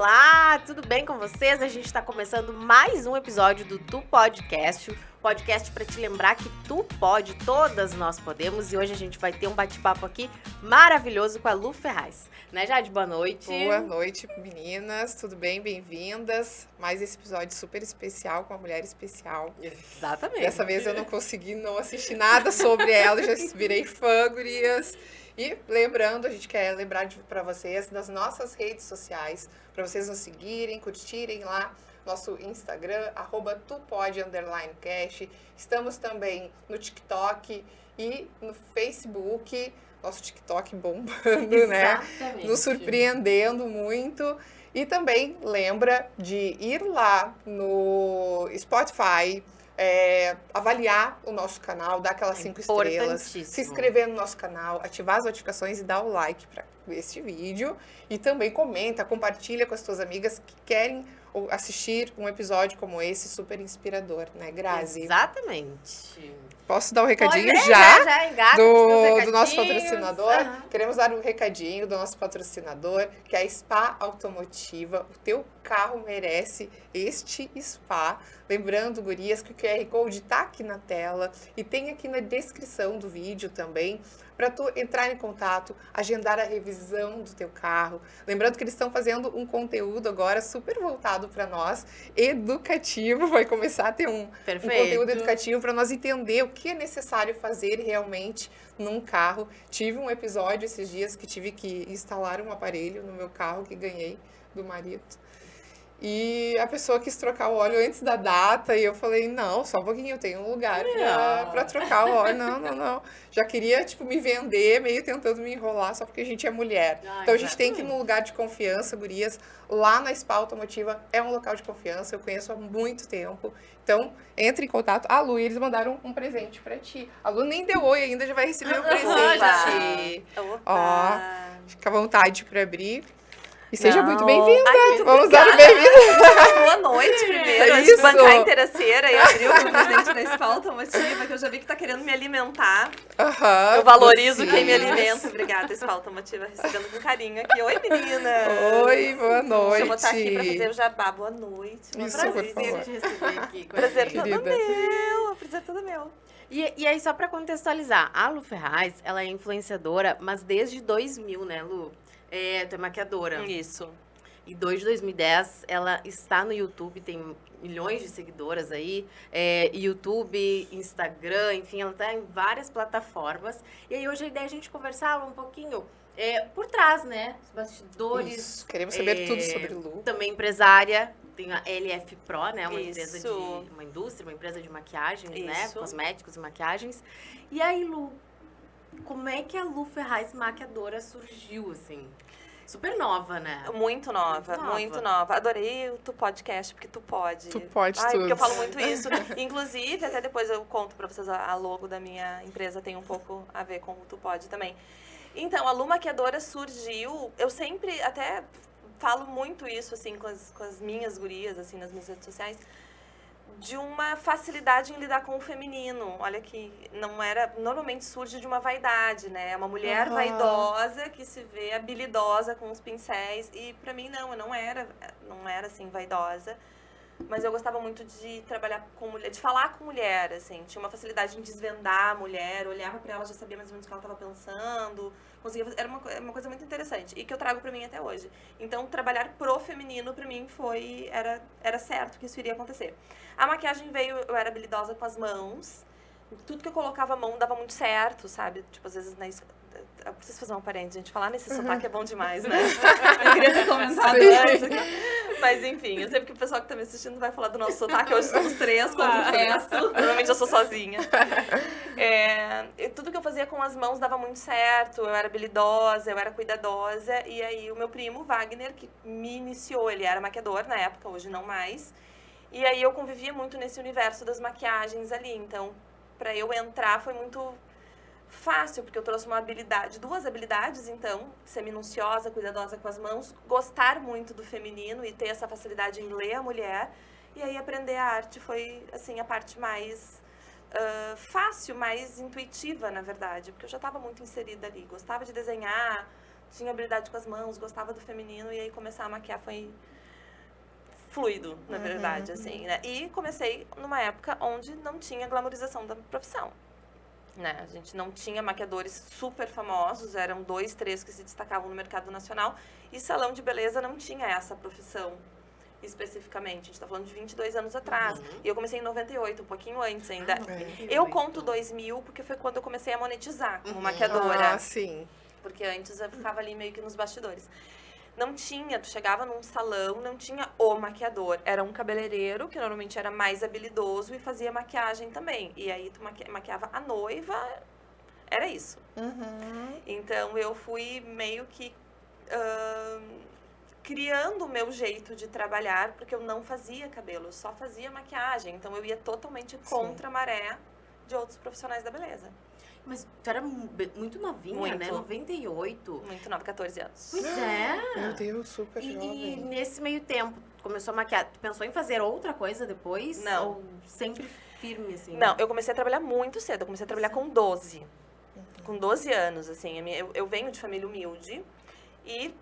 Olá, tudo bem com vocês? A gente está começando mais um episódio do Tu Podcast, podcast para te lembrar que tu pode, todas nós podemos, e hoje a gente vai ter um bate-papo aqui maravilhoso com a Lu Ferraz. Né, Jade? Boa noite. Boa noite, meninas, tudo bem? Bem-vindas. Mais esse episódio super especial, com uma mulher especial. Exatamente. Dessa vez eu não consegui não assistir nada sobre ela, já virei fã, gurias. E lembrando, a gente quer lembrar para vocês das nossas redes sociais, para vocês nos seguirem, curtirem lá nosso Instagram, @tupod_cast. Estamos também no TikTok e no Facebook, nosso TikTok bombando, Exatamente. né? Nos surpreendendo muito. E também lembra de ir lá no Spotify, avaliar o nosso canal, dar aquelas 5 estrelas, se inscrever no nosso canal, ativar as notificações e dar o like para este vídeo. E também comenta, compartilha com as tuas amigas que querem assistir um episódio como esse, super inspirador, né, Grazi? Exatamente. Posso dar um recadinho já engata do nosso patrocinador? Uhum. Queremos dar um recadinho do nosso patrocinador, que é a Spa Automotiva. O teu carro merece este spa. Lembrando, gurias, que o QR Code tá aqui na tela e tem aqui na descrição do vídeo também, para tu entrar em contato, agendar a revisão do teu carro. Lembrando que eles estão fazendo um conteúdo agora super voltado para nós, educativo. Vai começar a ter um conteúdo educativo para nós entender o que é necessário fazer realmente num carro. Tive um episódio esses dias que tive que instalar um aparelho no meu carro que ganhei do marido. E a pessoa quis trocar o óleo antes da data e eu falei, não, só um pouquinho, eu tenho um lugar pra trocar o óleo. Não. Já queria, me vender, meio tentando me enrolar só porque a gente é mulher. Então a gente tem que ir num lugar de confiança, gurias. Lá na Spa Automotiva é um local de confiança, eu conheço há muito tempo. Então, entre em contato. A Lu, eles mandaram um presente pra ti. A Lu nem deu oi ainda, já vai receber um presente. Ó, fica à vontade pra abrir. E seja muito bem-vinda. Vamos dar o bem-vinda. Boa noite primeiro. Antes de bancar a interesseira e abrir o presente da Spa Automotiva, que eu já vi que tá querendo me alimentar. Eu valorizo quem me alimenta. Obrigada, Spa Automotiva, recebendo com carinho aqui. Oi, menina. Oi, boa noite. Deixa eu botar aqui pra fazer o jabá. Boa noite. Isso, prazer por favor. te receber aqui. Prazer todo meu. Prazer todo meu. E aí, só pra contextualizar, a Lu Ferraz, ela é influenciadora, mas desde 2000, né, Lu? Tu é maquiadora. Isso. E desde 2010, ela está no YouTube, tem milhões de seguidoras aí. YouTube, Instagram, enfim, ela está em várias plataformas. E aí, hoje a ideia é a gente conversar um pouquinho por trás, né? Os bastidores. Isso. Queremos saber tudo sobre Lu. Também empresária. Tem a LF Pro, né? Uma Isso. uma empresa de maquiagens, Isso. né? Cosméticos e maquiagens. E aí, Lu, como é que a Lu Ferraz maquiadora surgiu, assim? Super nova, né? Muito nova. Adorei o Tu Podcast, porque tu pode. Tu pode tudo. Porque eu falo muito isso. Inclusive, até depois eu conto pra vocês, a logo da minha empresa tem um pouco a ver com o Tu Pode também. Então, a Lu Maquiadora surgiu, eu sempre até falo muito isso, assim, com as minhas gurias, assim, nas minhas redes sociais, de uma facilidade em lidar com o feminino. Olha que normalmente surge de uma vaidade, né? Uma mulher vaidosa que se vê habilidosa com os pincéis. E pra mim eu não era assim vaidosa, mas eu gostava muito de trabalhar com mulher, de falar com mulher, assim. Tinha uma facilidade em desvendar a mulher, olhava pra ela, já sabia mais ou menos o que ela estava pensando. Era uma coisa muito interessante e que eu trago pra mim até hoje. Então, trabalhar pro feminino pra mim era certo que isso iria acontecer. A maquiagem veio, eu era habilidosa com as mãos. Tudo que eu colocava a mão dava muito certo, sabe? Tipo, às vezes eu preciso fazer uma parênteses, gente. Falar nesse sotaque é bom demais, né? Eu queria ter comentado antes aqui. Mas enfim, eu sei que o pessoal que tá me assistindo vai falar do nosso sotaque. Hoje somos 3, confesso. Normalmente eu sou sozinha. Tudo que eu fazia com as mãos dava muito certo. Eu era habilidosa, eu era cuidadosa. E aí o meu primo, Wagner, que me iniciou, ele era maquiador na época, hoje não mais. E aí eu convivia muito nesse universo das maquiagens ali. Então, pra eu entrar foi muito fácil, porque eu trouxe duas habilidades, então, ser minuciosa, cuidadosa com as mãos, gostar muito do feminino e ter essa facilidade em ler a mulher, e aí aprender a arte foi, assim, a parte mais fácil, mais intuitiva, na verdade, porque eu já estava muito inserida ali, gostava de desenhar, tinha habilidade com as mãos, gostava do feminino, e aí começar a maquiar fluido, na verdade, assim, né? E comecei numa época onde não tinha glamorização da profissão, né? A gente não tinha maquiadores super famosos, eram 2, 3 que se destacavam no mercado nacional, e salão de beleza não tinha essa profissão especificamente. A gente tá falando de 22 anos atrás. E eu comecei em 98, um pouquinho antes ainda. 98. Eu conto 2000 porque foi quando eu comecei a monetizar como maquiadora. Ah, sim. Porque antes eu ficava ali meio que nos bastidores. Não tinha, tu chegava num salão, não tinha o maquiador. Era um cabeleireiro, que normalmente era mais habilidoso e fazia maquiagem também. E aí tu maquiava a noiva, era isso. Então eu fui meio que criando o meu jeito de trabalhar, porque eu não fazia cabelo, eu só fazia maquiagem. Então eu ia totalmente contra a maré de outros profissionais da beleza. Mas tu era muito novinha, né? 98. Muito nova, 14 anos. Pois é. Meu Deus, super E jovem. nesse meio tempo, tu começou a maquiar. Tu pensou em fazer outra coisa depois? Não. Ou sempre firme, assim? Não, eu comecei a trabalhar muito cedo. Eu comecei a trabalhar com 12. Com 12 anos, assim. Eu venho de família humilde. E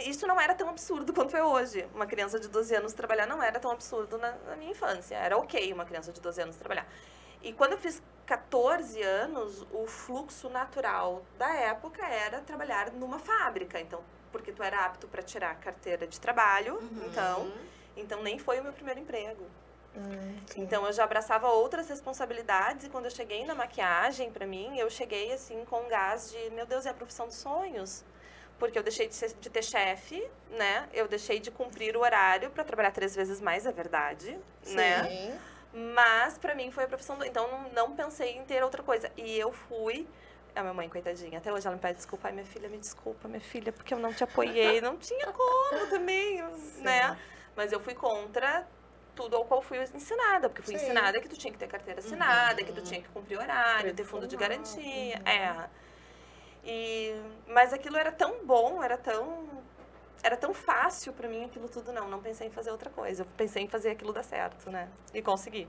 isso não era tão absurdo quanto é hoje. Uma criança de 12 anos trabalhar não era tão absurdo na minha infância. Era ok uma criança de 12 anos trabalhar. E quando eu fiz 14 anos, o fluxo natural da época era trabalhar numa fábrica. Então, porque tu era apto para tirar carteira de trabalho, então nem foi o meu primeiro emprego. Então eu já abraçava outras responsabilidades e quando eu cheguei na maquiagem, para mim, eu cheguei assim com um gás de, meu Deus, é a profissão dos sonhos. Porque eu deixei de ter chefe, né? Eu deixei de cumprir o horário para trabalhar 3 vezes mais, é verdade, né? Mas pra mim foi a profissão então não pensei em ter outra coisa. E eu fui, a minha mãe, coitadinha, até hoje ela me pede desculpa. Ai, minha filha, me desculpa, minha filha, porque eu não te apoiei. Não tinha como também, né? Mas eu fui contra tudo ao qual fui ensinada. Porque fui ensinada que tu tinha que ter carteira assinada, que tu tinha que cumprir horário, ter fundo de garantia. Mas aquilo era tão bom, era tão fácil pra mim aquilo tudo, não pensei em fazer outra coisa. Eu pensei em fazer aquilo dar certo, né? E consegui.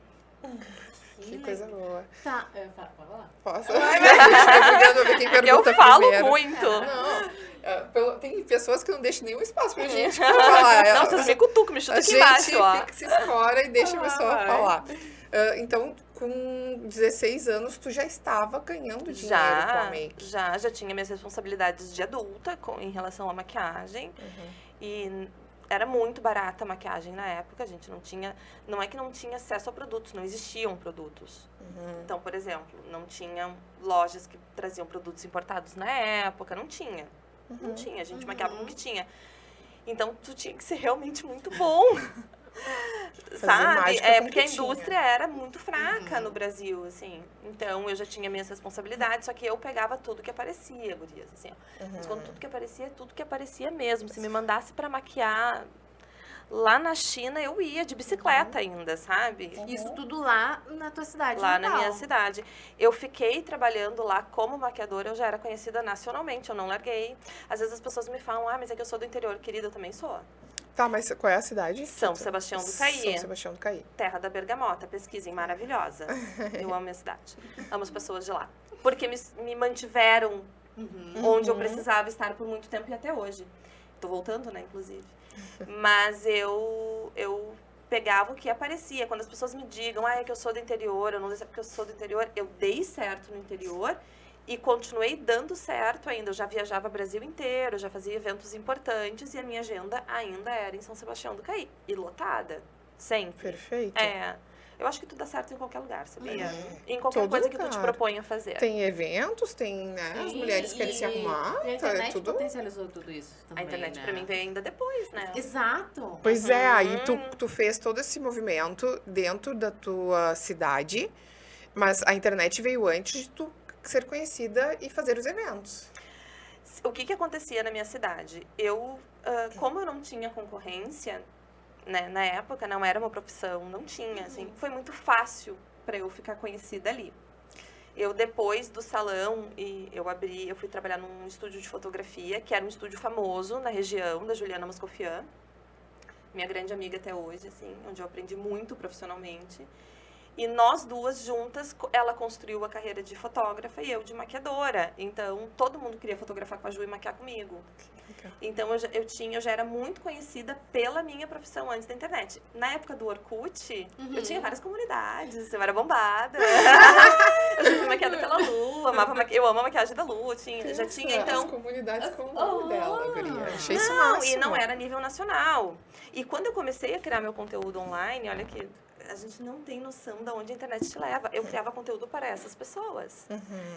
Que coisa boa. Tá, pode falar? Posso? Eu falo primeiro. muito. Não, tem pessoas que não deixam nenhum espaço pra gente falar. Não, vocês me cutucam, me chutam aqui embaixo, ó. A gente se escora e deixa a pessoa falar. Então, com 16 anos, tu já estava ganhando dinheiro com a make? Já tinha minhas responsabilidades de adulta em relação à maquiagem. E era muito barata a maquiagem na época, a gente não é que não tinha acesso a produtos, não existiam produtos. Então, por exemplo, não tinha lojas que traziam produtos importados na época, não tinha. Não tinha, a gente maquiava com o que tinha. Então, tu tinha que ser realmente muito bom. Sabe? Porque a indústria era muito fraca no Brasil, assim. Então, eu já tinha minhas responsabilidades, só que eu pegava tudo que aparecia, gurias, assim, ó. Mas quando tudo que aparecia mesmo. Se me mandasse pra maquiar lá na China, eu ia de bicicleta ainda, sabe? Isso tudo lá na tua cidade, Lá natal. na minha cidade. Eu fiquei trabalhando lá como maquiadora, eu já era conhecida nacionalmente, eu não larguei. Às vezes as pessoas me falam, mas é que eu sou do interior. Querida, eu também sou. Tá, mas qual é a cidade? São Sebastião do Caí. São Sebastião do Caí. Terra da Bergamota, pesquisem, maravilhosa. Eu amo minha cidade. Amo as pessoas de lá. Porque me mantiveram onde eu precisava estar por muito tempo e até hoje. Tô voltando, né, inclusive. Mas eu pegava o que aparecia. Quando as pessoas me digam, é que eu sou do interior, eu não sei porque eu sou do interior, eu dei certo no interior e continuei dando certo ainda. Eu já viajava o Brasil inteiro, já fazia eventos importantes e a minha agenda ainda era em São Sebastião do Caí. E lotada, sempre. Perfeito. Eu acho que tudo dá certo em qualquer lugar, sabia? Em qualquer coisa que tu te propõe a fazer. Tem eventos, tem, né? As mulheres querem se arrumar. E a internet tudo. potencializou tudo isso também, A internet né? pra mim veio ainda depois, né? Exato. Pois é, aí tu fez todo esse movimento dentro da tua cidade, mas a internet veio antes de tu ser conhecida e fazer os eventos. O que acontecia na minha cidade? Como eu não tinha concorrência, né, na época não era uma profissão, não tinha, assim, foi muito fácil para eu ficar conhecida ali. Eu, depois do salão, eu fui trabalhar num estúdio de fotografia, que era um estúdio famoso na região, da Juliana Moscofian, minha grande amiga até hoje, assim, onde eu aprendi muito profissionalmente. E nós duas juntas, ela construiu a carreira de fotógrafa e eu de maquiadora. Então, todo mundo queria fotografar com a Ju e maquiar comigo. Então, eu já era muito conhecida pela minha profissão antes da internet. Na época do Orkut, eu tinha várias comunidades, eu era bombada. Eu já fui maquiada pela Lu, eu amo a maquiagem da Lu, já tinha, então... As comunidades com o nome dela, guria. Achei isso Não, máximo. e não era a nível nacional. E quando eu comecei a criar meu conteúdo online, olha que a gente não tem noção de onde a internet te leva. Eu criava conteúdo para essas pessoas.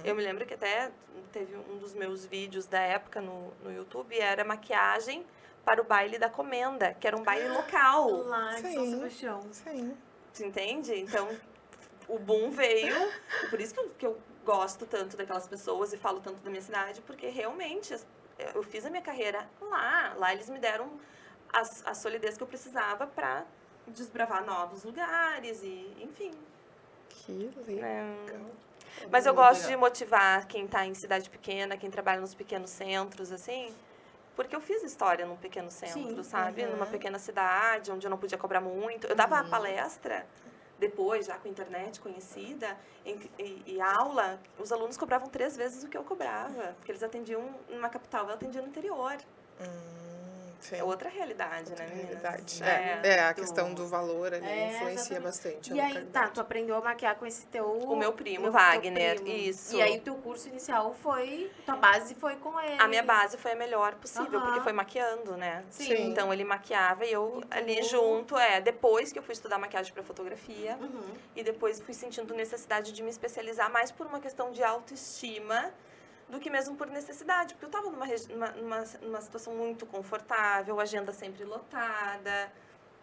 Eu me lembro que até teve um dos meus vídeos da época no YouTube, era maquiagem para o baile da Comenda, que era um baile local. Lá em São Sebastião. Sim. Você entende? Então, o boom veio, e por isso que eu gosto tanto daquelas pessoas e falo tanto da minha cidade, porque realmente eu fiz a minha carreira lá. Lá eles me deram a solidez que eu precisava para desbravar novos lugares e, enfim. Que legal. Mas eu gosto de motivar quem está em cidade pequena, quem trabalha nos pequenos centros, assim, porque eu fiz história num pequeno centro, sabe? Numa pequena cidade, onde eu não podia cobrar muito. Eu dava palestra, depois, já com a internet conhecida, e aula, os alunos cobravam 3 vezes o que eu cobrava, porque eles atendiam numa capital, eu atendia no interior. Sim. É outra realidade, né, meninas? Realidade. A questão do valor ali influencia bastante. E aí, tu aprendeu a maquiar com esse teu... O meu primo, Wagner, teu primo. isso. E aí, o teu curso inicial tua base foi com ele. A minha base foi a melhor possível, porque foi maquiando, né? Sim. Então, ele maquiava e eu ali junto, depois que eu fui estudar maquiagem para fotografia, e depois fui sentindo necessidade de me especializar mais por uma questão de autoestima, do que mesmo por necessidade, porque eu estava numa situação muito confortável, agenda sempre lotada,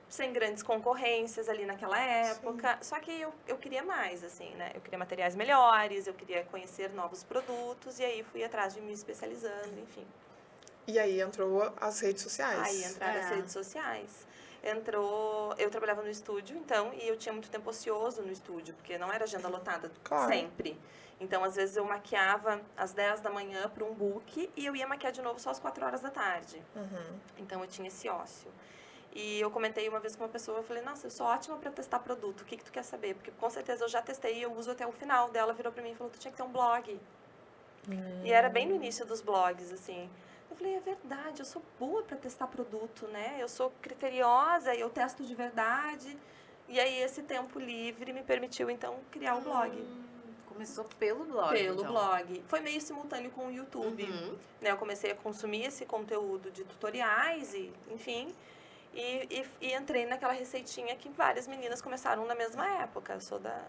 sem grandes concorrências ali naquela época. Só que eu queria mais, assim, né? Eu queria materiais melhores, eu queria conhecer novos produtos, e aí fui atrás de me especializando, enfim. E aí entrou as redes sociais. Aí entraram as redes sociais. Eu trabalhava no estúdio, então, e eu tinha muito tempo ocioso no estúdio, porque não era agenda lotada sempre. Então, às vezes, eu maquiava às 10 da manhã para um book e eu ia maquiar de novo só às 4 horas da tarde. Então, eu tinha esse ócio. E eu comentei uma vez com uma pessoa, eu falei, nossa, eu sou ótima para testar produto, o que tu quer saber? Porque, com certeza, eu já testei e eu uso até o final. Daí ela virou para mim e falou, tu tinha que ter um blog. E era bem no início dos blogs, assim. Eu falei, é verdade, eu sou boa para testar produto, né? Eu sou criteriosa, eu testo de verdade. E aí, esse tempo livre me permitiu, então, criar o blog. Começou pelo blog, Pelo blog. Foi meio simultâneo com o YouTube. Né? Eu comecei a consumir esse conteúdo de tutoriais, e, enfim, e entrei naquela receitinha que várias meninas começaram na mesma época. Eu sou da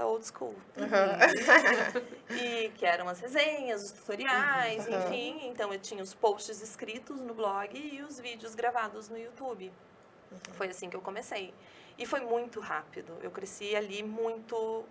old school. E que eram as resenhas, os tutoriais, enfim. Então, eu tinha os posts escritos no blog e os vídeos gravados no YouTube. Foi assim que eu comecei. E foi muito rápido. Eu cresci ali muito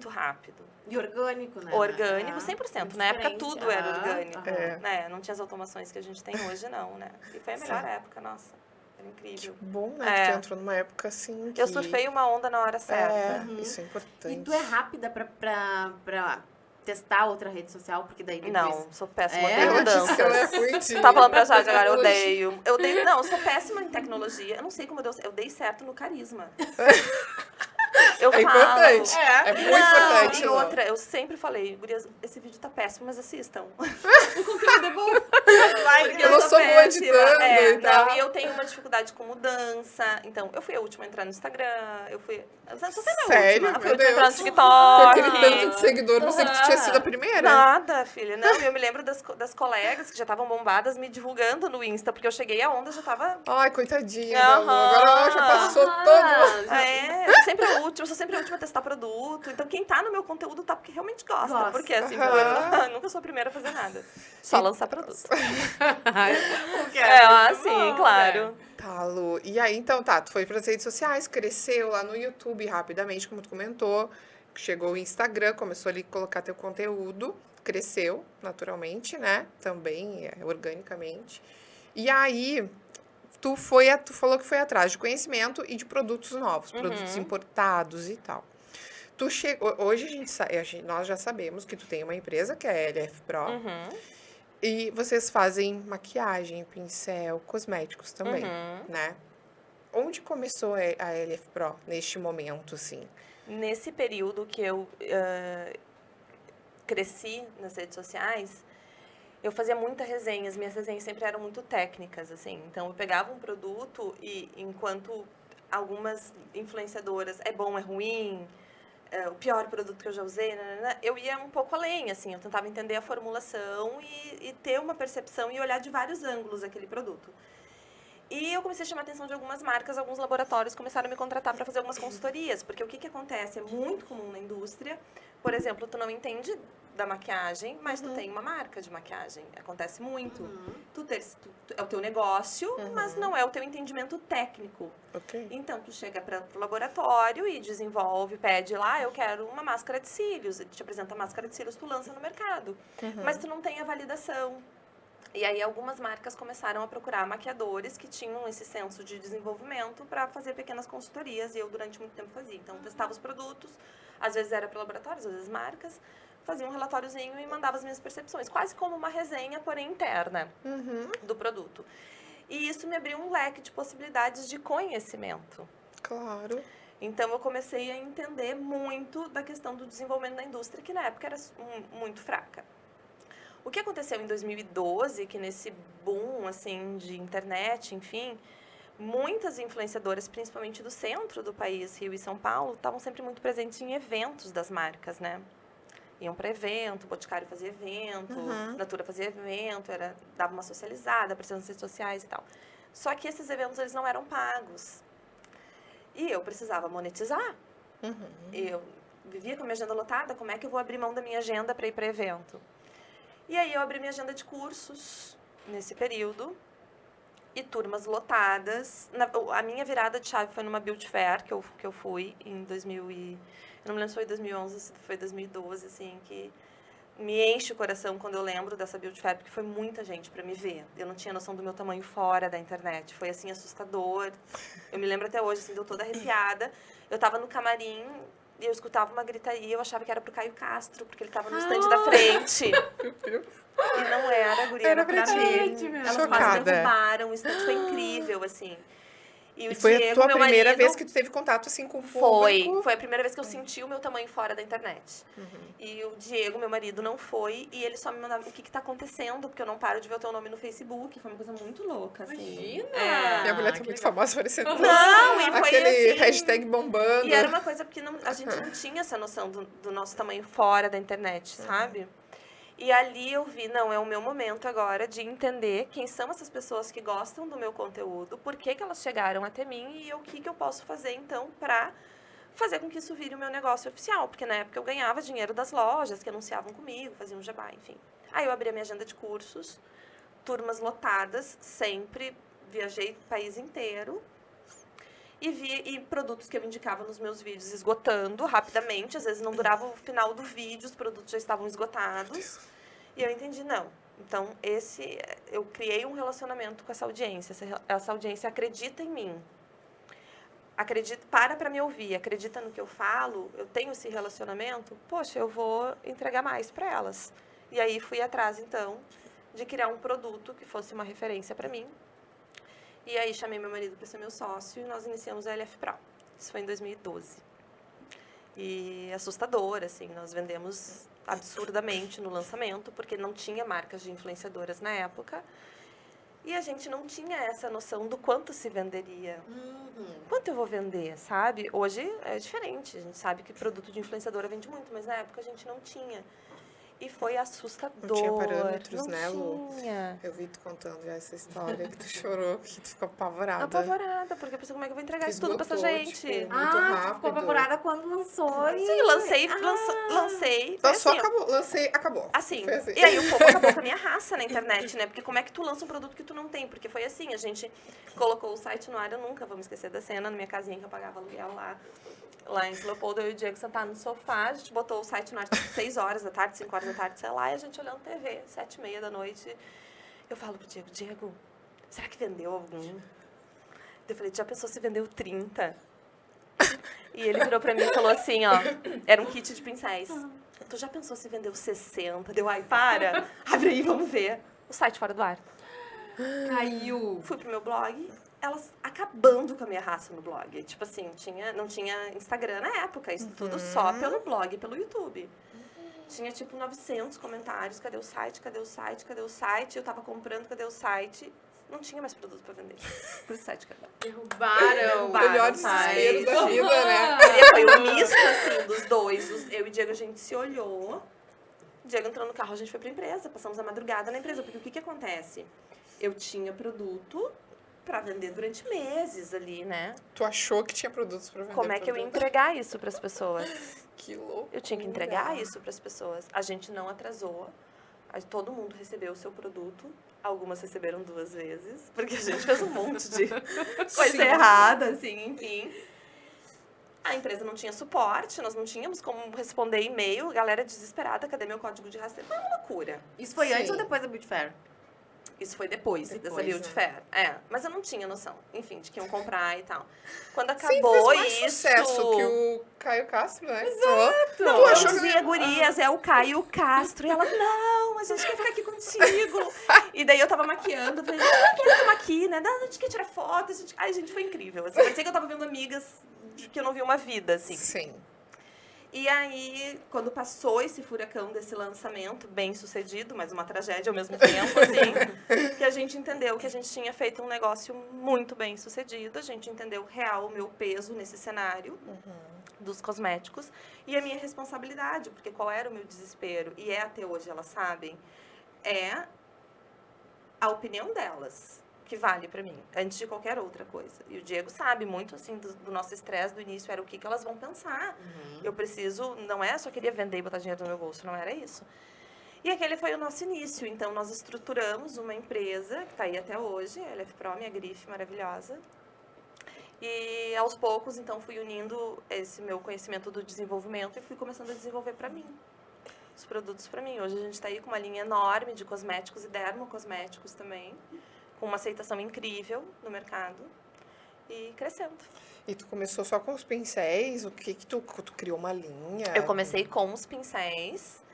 rápido. E orgânico, né? Orgânico, 100%. Na época, tudo era orgânico. É. Não tinha as automações que a gente tem hoje, não, né? E foi a melhor época, nossa. Era incrível. Que bom, né? Que tu entrou numa época assim que... Eu surfei uma onda na hora certa. Isso é importante. E tu é rápida pra testar outra rede social? Porque daí depois... Não, sou péssima, odeio mudanças. Ela é ruim. Tá falando pra Jade agora, eu odeio. Não, eu sou péssima em tecnologia. Eu não sei como eu dei certo no carisma. Eu falo. Importante. É muito importante. E outra, eu sempre falei, gurias, esse vídeo tá péssimo, mas assistam. O conteúdo é bom. Eu não sou boa editando e tal. E eu tenho uma dificuldade com mudança. Então, eu fui a última a entrar no Instagram, eu sou sempre a Sério? última. Eu fui a Meu última a entrar no Deus. TikTok. Com aquele tanto de seguidor, você que tu tinha sido a primeira. Nada, filha. Não, eu me lembro das colegas que já estavam bombadas me divulgando no Insta, porque eu cheguei a onda, já tava... Ai, coitadinha. Agora ela já passou todo. Eu sempre a última, sou sempre a última a testar produto. Então, quem tá no meu conteúdo tá porque realmente gosta. Porque, assim, eu nunca sou a primeira a fazer nada. Só lançar produto. Sim, claro. Tá, Lu. E aí, então, tu foi pras redes sociais, cresceu lá no YouTube rapidamente, como tu comentou. Chegou o Instagram, começou ali a colocar teu conteúdo. Cresceu, naturalmente, né? Também, organicamente. E aí... Tu falou que foi atrás de conhecimento e de produtos novos, produtos importados e tal. Hoje nós já sabemos que tu tem uma empresa que é a LF Pro. E vocês fazem maquiagem, pincel, cosméticos também, né? Onde começou a LF Pro neste momento, assim? Nesse período que eu cresci nas redes sociais, eu fazia muita resenha, as minhas resenhas sempre eram muito técnicas, assim. Então, eu pegava um produto e, enquanto algumas influenciadoras, é bom, é ruim, o pior produto que eu já usei, eu ia um pouco além, assim. Eu tentava entender a formulação e ter uma percepção e olhar de vários ângulos aquele produto. E eu comecei a chamar a atenção de algumas marcas, alguns laboratórios começaram a me contratar para fazer algumas consultorias. Porque o que acontece? É muito comum na indústria. Por exemplo, tu não entende da maquiagem, mas tu tem uma marca de maquiagem. Acontece muito. É o teu negócio, mas não é o teu entendimento técnico. Ok. Então, tu chega para o laboratório e desenvolve, pede lá, eu quero uma máscara de cílios. Ele te apresenta a máscara de cílios, tu lança no mercado. Mas tu não tem a validação. E aí algumas marcas começaram a procurar maquiadores que tinham esse senso de desenvolvimento para fazer pequenas consultorias, e eu durante muito tempo fazia. Então, testava os produtos, às vezes era para laboratórios, às vezes marcas, fazia um relatóriozinho e mandava as minhas percepções, quase como uma resenha, porém interna, do produto. E isso me abriu um leque de possibilidades de conhecimento. Claro. Então, eu comecei a entender muito da questão do desenvolvimento da indústria, que na época era muito fraca. O que aconteceu em 2012, que nesse boom, assim, de internet, enfim, muitas influenciadoras, principalmente do centro do país, Rio e São Paulo, estavam sempre muito presentes em eventos das marcas, né? Iam para evento, Boticário fazia evento, Natura fazia evento, dava uma socializada, presença nas redes sociais e tal. Só que esses eventos, eles não eram pagos. E eu precisava monetizar. Eu vivia com a minha agenda lotada, como é que eu vou abrir mão da minha agenda para ir para evento? E aí eu abri minha agenda de cursos nesse período e turmas lotadas. A minha virada de chave foi numa Beauty Fair que eu fui em 2000 e... Eu não me lembro se foi 2011 ou se foi 2012, assim, que me enche o coração quando eu lembro dessa Beauty Fair, porque foi muita gente para me ver. Eu não tinha noção do meu tamanho fora da internet. Foi, assim, assustador. Eu me lembro até hoje, assim, deu toda arrepiada. Eu tava no camarim... E eu escutava uma gritaria, eu achava que era pro Caio Castro, porque ele tava no stand da frente. E não era, a guria era pra mim. Elas quase derrubaram, o stand foi incrível, assim. E foi a tua primeira vez que tu teve contato, assim, com o público? Foi a primeira vez que eu senti o meu tamanho fora da internet. E o Diego, meu marido, não foi, e ele só me mandava, o que tá acontecendo? Porque eu não paro de ver o teu nome no Facebook. Foi uma coisa muito louca, assim. Imagina! Minha mulher tá muito famosa, parecendo não, e foi aquele assim, hashtag bombando. E era uma coisa porque a gente não tinha essa noção do nosso tamanho fora da internet, sabe? E ali eu vi, não, é o meu momento agora de entender quem são essas pessoas que gostam do meu conteúdo, por que elas chegaram até mim e o que eu posso fazer, então, para fazer com que isso vire o meu negócio oficial. Porque na época eu ganhava dinheiro das lojas que anunciavam comigo, faziam jabá, enfim. Aí eu abri a minha agenda de cursos, turmas lotadas, sempre viajei o país inteiro. E produtos que eu indicava nos meus vídeos esgotando rapidamente. Às vezes não durava o final do vídeo, os produtos já estavam esgotados. E eu entendi, não. Então, eu criei um relacionamento com essa audiência. Essa audiência acredita em mim. Para me ouvir, acredita no que eu falo, eu tenho esse relacionamento, poxa, eu vou entregar mais para elas. E aí fui atrás, então, de criar um produto que fosse uma referência para mim. E aí chamei meu marido para ser meu sócio e nós iniciamos a LF Pro. Isso foi em 2012. E assustador, assim, nós vendemos absurdamente no lançamento, porque não tinha marcas de influenciadoras na época. E a gente não tinha essa noção do quanto se venderia. Quanto eu vou vender, sabe? Hoje é diferente. A gente sabe que produto de influenciadora vende muito, mas na época a gente não tinha. E foi assustador. Não tinha parâmetros, não né, Lu? Tinha. Eu vi tu contando já essa história, que tu chorou, que tu ficou apavorada. Apavorada, porque eu pensei, como é que eu vou entregar isso tudo pra essa Esgotou, gente? tipo, muito Tu rápido. ficou apavorada quando lançou e... Sim, lancei. Foi Só assim, acabou, lancei, acabou. Assim, Foi assim. e aí o povo acabou com a minha raça na internet, né? Porque como é que tu lança um produto que tu não tem? Porque foi assim, a gente colocou o site no ar, eu nunca vou me esquecer da cena, na minha casinha que eu pagava aluguel lá em Leopoldo, eu e o Diego sentados no sofá, a gente botou o site no ar 6 horas da tarde, 5 horas da tarde, sei lá, e a gente olhando TV, 7h30 da noite. Eu falo pro Diego, será que vendeu algum? Eu falei, já pensou se vendeu 30? E ele virou pra mim e falou assim, ó, era um kit de pincéis. Tu já pensou se vendeu 60? Deu, ai, para, abre aí, vamos ver. O site fora do ar. Caiu. Fui pro meu blog, elas acabando com a minha raça no blog. Tipo assim, não tinha Instagram na época, isso tudo só pelo blog e pelo YouTube. Tinha, tipo, 900 comentários. Cadê o site? Cadê o site? Cadê o site? Eu tava comprando, cadê o site? Não tinha mais produto pra vender. Por site, cadê? Derrubaram. O melhor desespero da vida, né? E foi um misto, assim, dos dois. Eu e o Diego, a gente se olhou. O Diego entrou no carro, a gente foi pra empresa. Passamos a madrugada na empresa. Porque o que acontece? Eu tinha produto pra vender durante meses ali, né? Tu achou que tinha produtos pra vender? Como é que eu ia entregar isso pras pessoas? Que louco. Eu tinha que entregar isso pras pessoas. A gente não atrasou. Todo mundo recebeu o seu produto. Algumas receberam 2 vezes. Porque a gente fez um monte de coisa errada, assim, enfim. A empresa não tinha suporte, nós não tínhamos como responder e-mail. Galera desesperada, cadê meu código de rastreio? Foi uma loucura. Isso foi antes Sim. ou depois da Beauty Fair? Isso foi depois dessa Beauty Fair. Mas eu não tinha noção, enfim, de que iam comprar e tal. Quando acabou fez mais isso... sucesso que o Caio Castro, né? Exato! Não, Eu achou que- dizia, gurias, é o Caio Castro. E ela, não, a gente quer ficar aqui contigo. E daí eu tava maquiando, falei, quer que eu maquie, né? Não, a gente quer tirar foto. Ai, gente, foi incrível. Assim, parecia que eu tava vendo amigas que eu não vi uma vida, assim. Sim. E aí, quando passou esse furacão desse lançamento, bem sucedido, mas uma tragédia ao mesmo tempo, assim, que a gente entendeu que a gente tinha feito um negócio muito bem sucedido, a gente entendeu real o meu peso nesse cenário dos cosméticos e a minha responsabilidade, porque qual era o meu desespero, e é até hoje, elas sabem, é a opinião delas que vale pra mim, antes de qualquer outra coisa. E o Diego sabe muito, assim, do nosso estresse do início, era o que elas vão pensar. Eu preciso, não é só queria vender e botar dinheiro no meu bolso, não era isso. E aquele foi o nosso início. Então, nós estruturamos uma empresa, que está aí até hoje, a LF Pro, minha grife maravilhosa. E, aos poucos, então, fui unindo esse meu conhecimento do desenvolvimento e fui começando a desenvolver para mim os produtos para mim. Hoje a gente está aí com uma linha enorme de cosméticos e dermocosméticos também, com uma aceitação incrível no mercado e crescendo. E tu começou só com os pincéis? O que que tu criou uma linha? Eu comecei com os pincéis,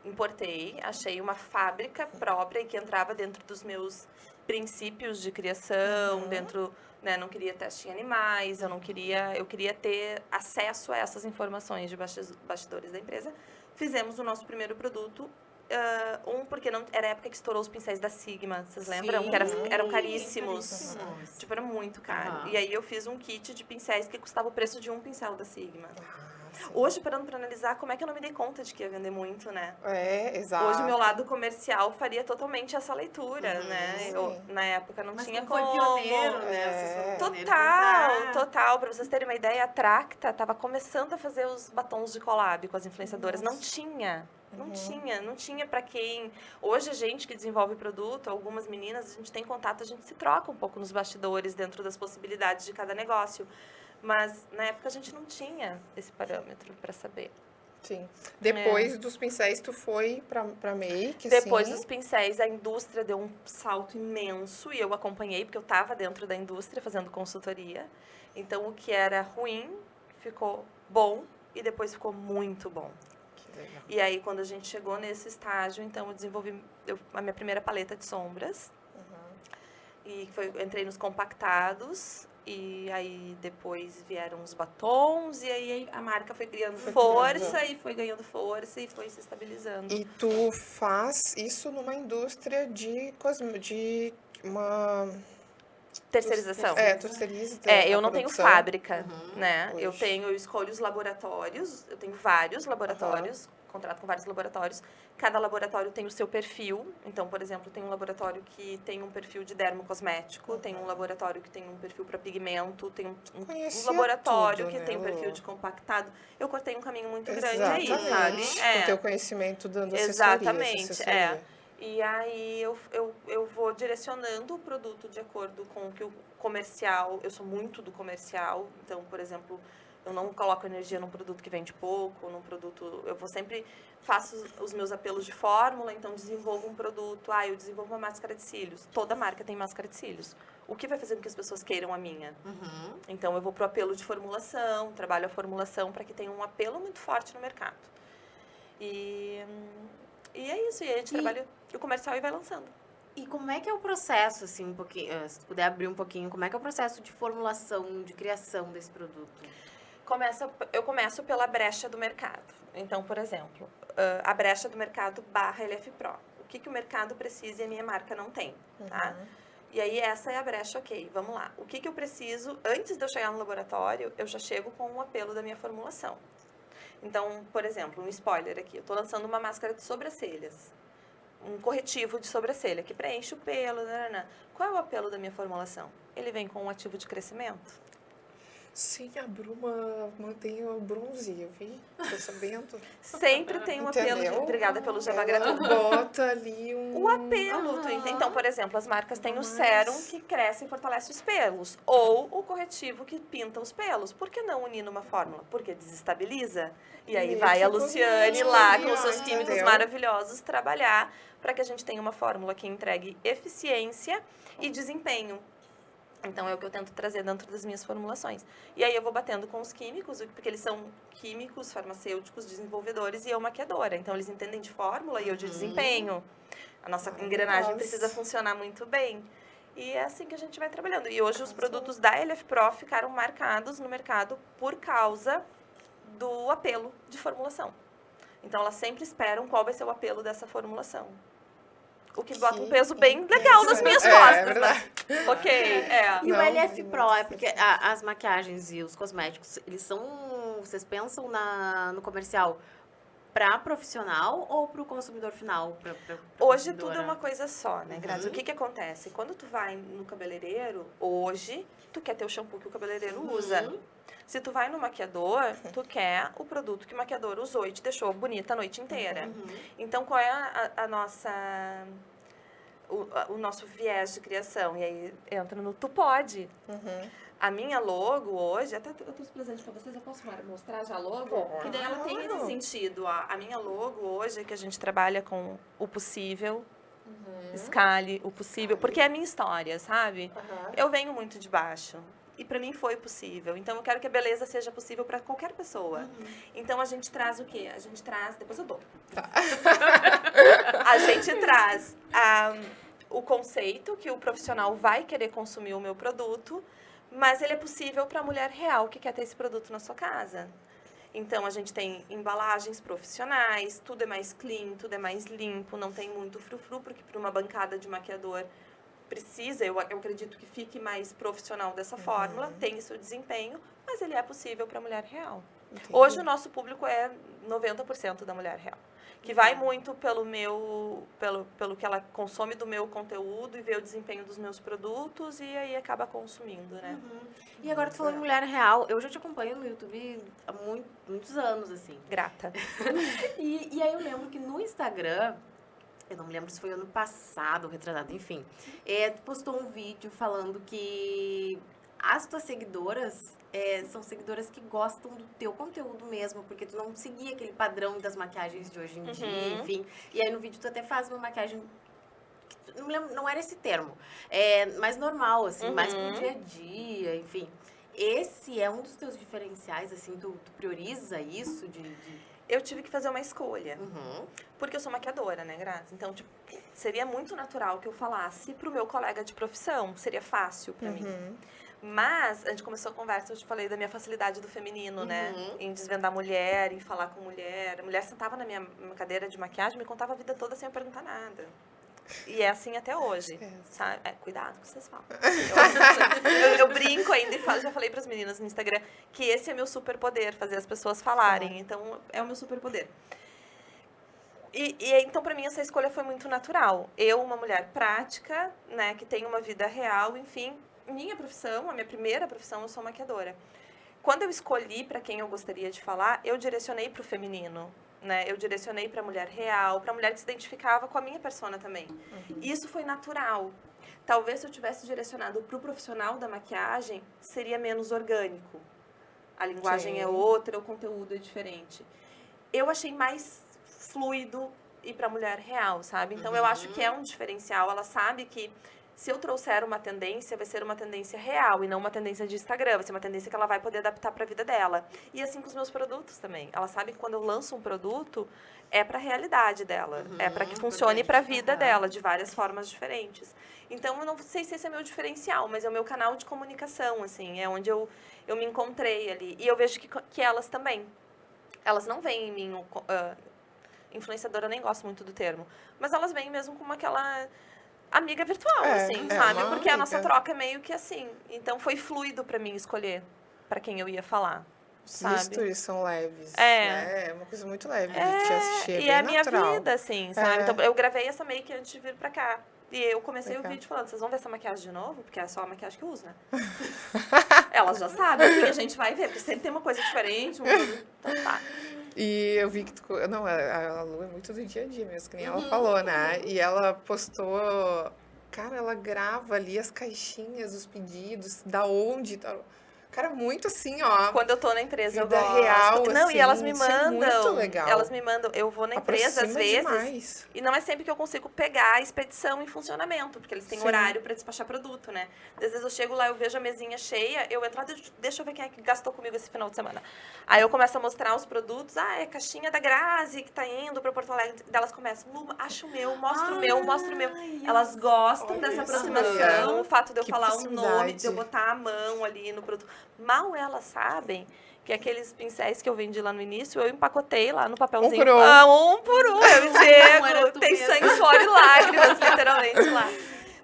importei, achei uma fábrica própria e que entrava dentro dos meus princípios de criação, dentro, né, não queria teste em animais, eu queria ter acesso a essas informações de bastidores da empresa. Fizemos o nosso primeiro produto, porque não, era a época que estourou os pincéis da Sigma, vocês lembram? Sim, Que eram caríssimos. caríssimos. Tipo, era muito caro. E aí eu fiz um kit de pincéis que custava o preço de um pincel da Sigma. Hoje, parando para analisar, como é que eu não me dei conta de que ia vender muito, né? É, exato. Hoje, o meu lado comercial faria totalmente essa leitura, né? sim. Eu, na época, não Mas tinha como como... foi pioneiro, né? Vocês foram pioneiros nessa- Total. Pra vocês terem uma ideia, a Tracta tava começando a fazer os batons de collab com as influenciadoras. Não tinha. Não tinha pra quem... Hoje, a gente que desenvolve produto, algumas meninas, a gente tem contato, a gente se troca um pouco nos bastidores, dentro das possibilidades de cada negócio. Mas, na época, a gente não tinha esse parâmetro pra saber. Sim. Depois dos pincéis, tu foi pra make, Depois assim. dos pincéis, a indústria deu um salto imenso e eu acompanhei, porque eu estava dentro da indústria fazendo consultoria. Então, o que era ruim ficou bom e depois ficou muito bom. Que legal. E aí, quando a gente chegou nesse estágio, então, eu desenvolvi a minha primeira paleta de sombras. E entrei nos compactados. E aí, depois vieram os batons. E aí, a marca foi criando força e foi ganhando força e foi se estabilizando. E tu faz isso numa indústria de uma... Terceirização. terceiriza. Eu a não tenho produção. fábrica, né? Poxa. Eu escolho os laboratórios, eu tenho vários laboratórios, contrato com vários laboratórios. Cada laboratório tem o seu perfil. Então, por exemplo, tem um laboratório que tem um perfil de dermocosmético, tem um laboratório que tem um perfil para pigmento, tem um Conhecia laboratório tudo, que né, tem um Lu? perfil de compactado. Eu cortei um caminho muito grande aí, sabe? Exatamente. Com teu conhecimento dando Exatamente, assessoria. E aí eu vou direcionando o produto de acordo com o que o comercial... Eu sou muito do comercial, então, por exemplo, eu não coloco energia num produto que vende pouco, num produto... Eu vou sempre... Faço os meus apelos de fórmula, então desenvolvo um produto. Eu desenvolvo uma máscara de cílios. Toda marca tem máscara de cílios. O que vai fazer com que as pessoas queiram a minha? Então, eu vou pro apelo de formulação, trabalho a formulação para que tenha um apelo muito forte no mercado. E é isso, e a gente trabalha o comercial e vai lançando. E como é que é o processo, assim, um pouquinho, se tu puder abrir um pouquinho, como é que é o processo de formulação, de criação desse produto? Eu começo pela brecha do mercado. Então, por exemplo, a brecha do mercado / LF Pro. O que o mercado precisa e a minha marca não tem, tá? E aí, essa é a brecha, ok, vamos lá. O que eu preciso, antes de eu chegar no laboratório, eu já chego com um apelo da minha formulação. Então, por exemplo, um spoiler aqui, eu estou lançando uma máscara de sobrancelhas, um corretivo de sobrancelha, que preenche o pelo, nanana. Qual é o apelo da minha formulação? Ele vem com um ativo de crescimento. Sim, a Bruma mantém o bronze, eu vi, tô sabendo. Sempre tem um apelo de... Entendeu? Obrigada pelo jabá Ela gratuito. bota ali O apelo, tu entende? Então, por exemplo, as marcas têm o Mas- sérum que cresce e fortalece os pelos, ou o corretivo que pinta os pelos. Por que não unir numa fórmula? Porque desestabiliza. E aí Meio vai que a Luciane lá com os seus entendeu? químicos maravilhosos trabalhar para que a gente tenha uma fórmula que entregue eficiência e desempenho. Então, é o que eu tento trazer dentro das minhas formulações. E aí, eu vou batendo com os químicos, porque eles são químicos, farmacêuticos, desenvolvedores, e eu maquiadora. Então, eles entendem de fórmula e eu de desempenho. A nossa engrenagem Nossa. precisa funcionar muito bem. E é assim que a gente vai trabalhando. E hoje, os produtos da LF Pro ficaram marcados no mercado por causa do apelo de formulação. Então, elas sempre esperam qual vai ser o apelo dessa formulação. O que bota um peso bem legal nas minhas costas. É verdade. Mas, ok, é. E o Não, LF não Pro, sei. é porque as maquiagens e os cosméticos, eles são... Vocês pensam no comercial para profissional ou para o consumidor final? Pra Hoje tudo consumidora? é uma coisa só, né, Grazi? O que acontece? Quando tu vai no cabeleireiro, hoje, tu quer ter o shampoo que o cabeleireiro usa. Se tu vai no maquiador, tu quer o produto que o maquiador usou e te deixou bonita a noite inteira. Então, qual é a nossa... O nosso viés de criação? E aí entra no tu pode. A minha logo hoje, até eu trouxe presente pra vocês, eu posso mostrar já a logo? Que daí ela tem esse sentido. Ó. A minha logo hoje é que a gente trabalha com o possível, escale o possível, porque é a minha história, sabe? Eu venho muito de baixo. E pra mim foi possível. Então eu quero que a beleza seja possível pra qualquer pessoa. Então a gente traz o quê? A gente traz. Depois eu dou. A gente traz o conceito que o profissional vai querer consumir o meu produto, mas ele é possível para a mulher real que quer ter esse produto na sua casa. Então, a gente tem embalagens profissionais, tudo é mais clean, tudo é mais limpo, não tem muito frufru, porque para uma bancada de maquiador precisa, eu acredito que fique mais profissional dessa fórmula, tem seu desempenho, mas ele é possível para a mulher real. Entendi. Hoje, o nosso público é 90% da mulher real. Que vai muito pelo que ela consome do meu conteúdo e vê o desempenho dos meus produtos e aí acaba consumindo, né? E agora tu falou em mulher real, eu já te acompanho no YouTube há muitos anos, assim. Grata. E aí eu lembro que no Instagram, eu não me lembro se foi ano passado, retrasado, enfim, tu postou um vídeo falando que as tuas seguidoras são seguidoras que gostam do teu conteúdo mesmo, porque tu não seguia aquele padrão das maquiagens de hoje em dia, enfim. E aí no vídeo tu até faz uma maquiagem, que não lembro, não era esse termo, mais normal, assim, mais pro dia a dia, enfim. Esse é um dos teus diferenciais, assim, tu prioriza isso Eu tive que fazer uma escolha, porque eu sou maquiadora, né, Grazi? Então, tipo, seria muito natural que eu falasse pro meu colega de profissão, seria fácil pra mim. Mas, a gente começou a conversa, eu te falei da minha facilidade do feminino, né? Em desvendar mulher, em falar com mulher. A mulher sentava na minha cadeira de maquiagem e me contava a vida toda sem eu perguntar nada. E é assim até hoje, sabe? Cuidado com o que vocês falam. Eu brinco ainda e já falei para as meninas no Instagram que esse é meu superpoder, fazer as pessoas falarem. Então, é o meu superpoder. E então, para mim, essa escolha foi muito natural. Eu, uma mulher prática, né, que tem uma vida real, enfim... Minha profissão, a minha primeira profissão, eu sou maquiadora. Quando eu escolhi para quem eu gostaria de falar, eu direcionei para o feminino, né? Eu direcionei para a mulher real, para a mulher que se identificava com a minha persona também. Isso foi natural. Talvez se eu tivesse direcionado para o profissional da maquiagem, seria menos orgânico. A linguagem é outra, o conteúdo é diferente. Eu achei mais fluido ir para a mulher real, sabe? Então, eu acho que é um diferencial. Ela sabe que se eu trouxer uma tendência, vai ser uma tendência real e não uma tendência de Instagram. Vai ser uma tendência que ela vai poder adaptar para a vida dela. E assim com os meus produtos também. Ela sabe que quando eu lanço um produto, é para a realidade dela. É para que funcione para a vida dela, de várias formas diferentes. Então, eu não sei se esse é meu diferencial, mas é o meu canal de comunicação, assim. É onde eu me encontrei ali. E eu vejo que elas também. Elas não veem em mim, influenciadora, eu nem gosto muito do termo, mas elas veem mesmo como aquela amiga virtual, assim, sabe? Porque a nossa troca é meio que assim. Então foi fluido pra mim escolher pra quem eu ia falar. Os Sabe? stories são leves. É. Né? É uma coisa muito leve de te assistir. É E bem é a minha natural. vida, assim, sabe? Então eu gravei essa make antes de vir pra cá. E eu comecei Legal. o vídeo falando, vocês vão ver essa maquiagem de novo? Porque é só a maquiagem que eu uso, né? Elas já sabem, assim, a gente vai ver, porque sempre tem uma coisa diferente. Então tá. E eu vi que tu... Não, a Lu é muito do dia a dia mesmo, que nem ela falou, né? E ela postou... Cara, ela grava ali as caixinhas, os pedidos, da onde... Tá... Cara, muito assim, ó. Quando eu tô na empresa, eu Vida gosto. real, Não, assim, e elas me isso é muito mandam. legal. Elas me mandam. Eu vou na empresa, às Aproxima vezes. demais. E não é sempre que eu consigo pegar a expedição em funcionamento, porque eles têm Sim. horário para despachar produto, né? Às vezes eu chego lá, eu vejo a mesinha cheia, eu entro lá, deixa eu ver quem é que gastou comigo esse final de semana. Aí eu começo a mostrar os produtos, é a caixinha da Grazi que tá indo para Porto Alegre. Elas começam, Lu, acha o meu, mostra o meu, mostra o meu. Elas gostam Olha dessa isso, aproximação, amiga. o fato de eu Que falar o nome, de eu proximidade. botar a mão ali no produto. Mal elas sabem que aqueles pincéis que eu vendi lá no início, eu empacotei lá no papelzinho. Um por um. Um por um. Eu Não era Diego, tu tem mesmo. sangue, suor e lágrimas, literalmente, lá.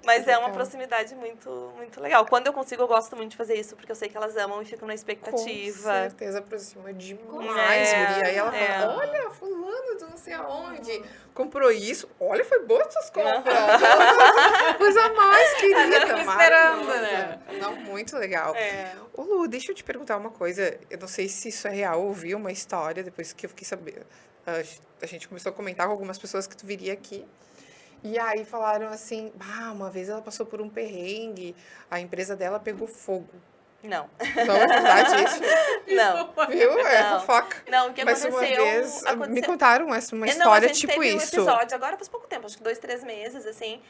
Mas é uma Legal. proximidade muito, muito legal. Quando eu consigo, eu gosto muito de fazer isso, porque eu sei que elas amam e ficam na Com expectativa. certeza aproxima demais, É, guria. Aí ela é. fala, olha, fulano de não sei aonde comprou isso. Olha, foi boa essas compras. Coisa mais querida. tava esperando, maravilhosa. né? Não, muito legal. É. Ô, Lu, deixa eu te perguntar uma coisa. Eu não sei se isso é real. Eu ouvi uma história depois que eu fiquei sabendo. A gente começou a comentar com algumas pessoas que tu viria aqui. E aí falaram assim, uma vez ela passou por um perrengue, a empresa dela pegou fogo. Não, Não é verdade isso? não. Viu? É Não. fofoca. Não, o que Mas aconteceu... uma vez me aconteceu- contaram uma Não, a história gente tipo teve isso. um episódio agora faz pouco tempo, acho que 2, 3 meses, assim.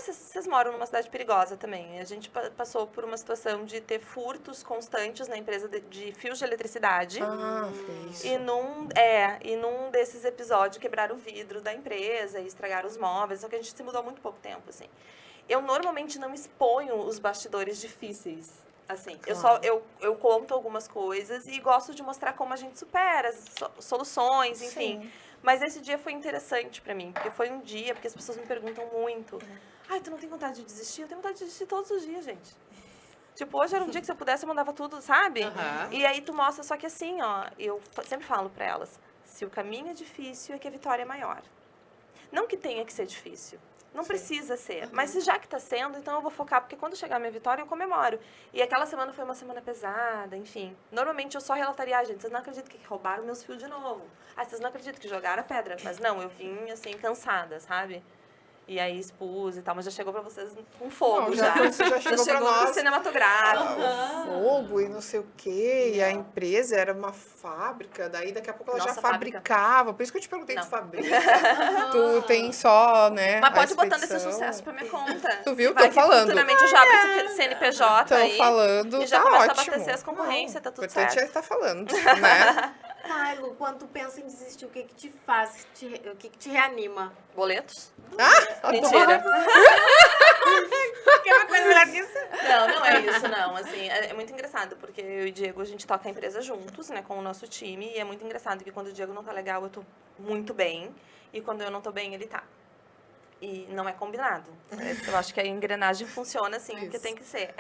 Vocês moram numa cidade perigosa também. A gente passou por uma situação de ter furtos constantes na empresa de fios de eletricidade. Foi isso. E num desses episódios quebraram o vidro da empresa e estragaram os móveis, só que a gente se mudou há muito pouco tempo, assim. Eu normalmente não exponho os bastidores difíceis, assim. Claro. Eu conto algumas coisas e gosto de mostrar como a gente supera, as soluções, enfim. Sim. Mas esse dia foi interessante pra mim, porque foi um dia, porque as pessoas me perguntam muito. Ai, tu não tem vontade de desistir? Eu tenho vontade de desistir todos os dias, gente. Tipo, hoje era um dia que se eu pudesse, eu mandava tudo, sabe? Aham. E aí tu mostra, só que assim, ó, eu sempre falo pra elas, se o caminho é difícil, é que a vitória é maior. Não que tenha que ser difícil. Não Sim. precisa ser. Mas se já que tá sendo, então eu vou focar, porque quando chegar a minha vitória, eu comemoro. E aquela semana foi uma semana pesada, enfim. Normalmente eu só relataria, gente, vocês não acreditam que roubaram meus fios de novo. Vocês não acreditam que jogaram a pedra. Mas não, eu vim, assim, cansada, sabe? E aí expus e tal, mas já chegou pra vocês com fogo, Não, já. você já chegou pra pro nós. cinematográfico. Fogo e não sei o quê. E a empresa era uma fábrica, daí daqui a pouco ela já Nossa, fábrica. fabricava. Por isso que eu te perguntei, Não. tu fabrica? Tu tem só, né? Mas a pode ir botando esse expedição. sucesso pra minha conta. Tu viu? Vai Tô que falando. futuramente eu já abro esse CNPJ Estão aí. falando, E já tá começa a ótimo. abastecer as concorrências, tá tudo O importante certo. é estar falando, né? Ai, Lu, quando tu pensa em desistir, o que que te faz? O que que te reanima? Boletos? Ah, Mentira. Quer uma coisa melhor que isso? Não é isso, não. Assim, é muito engraçado, porque eu e o Diego, a gente toca a empresa juntos, né, com o nosso time. E é muito engraçado que quando o Diego não tá legal, eu tô muito bem. E quando eu não tô bem, ele tá. E não é combinado. Eu acho que a engrenagem funciona assim, porque Isso. tem que ser.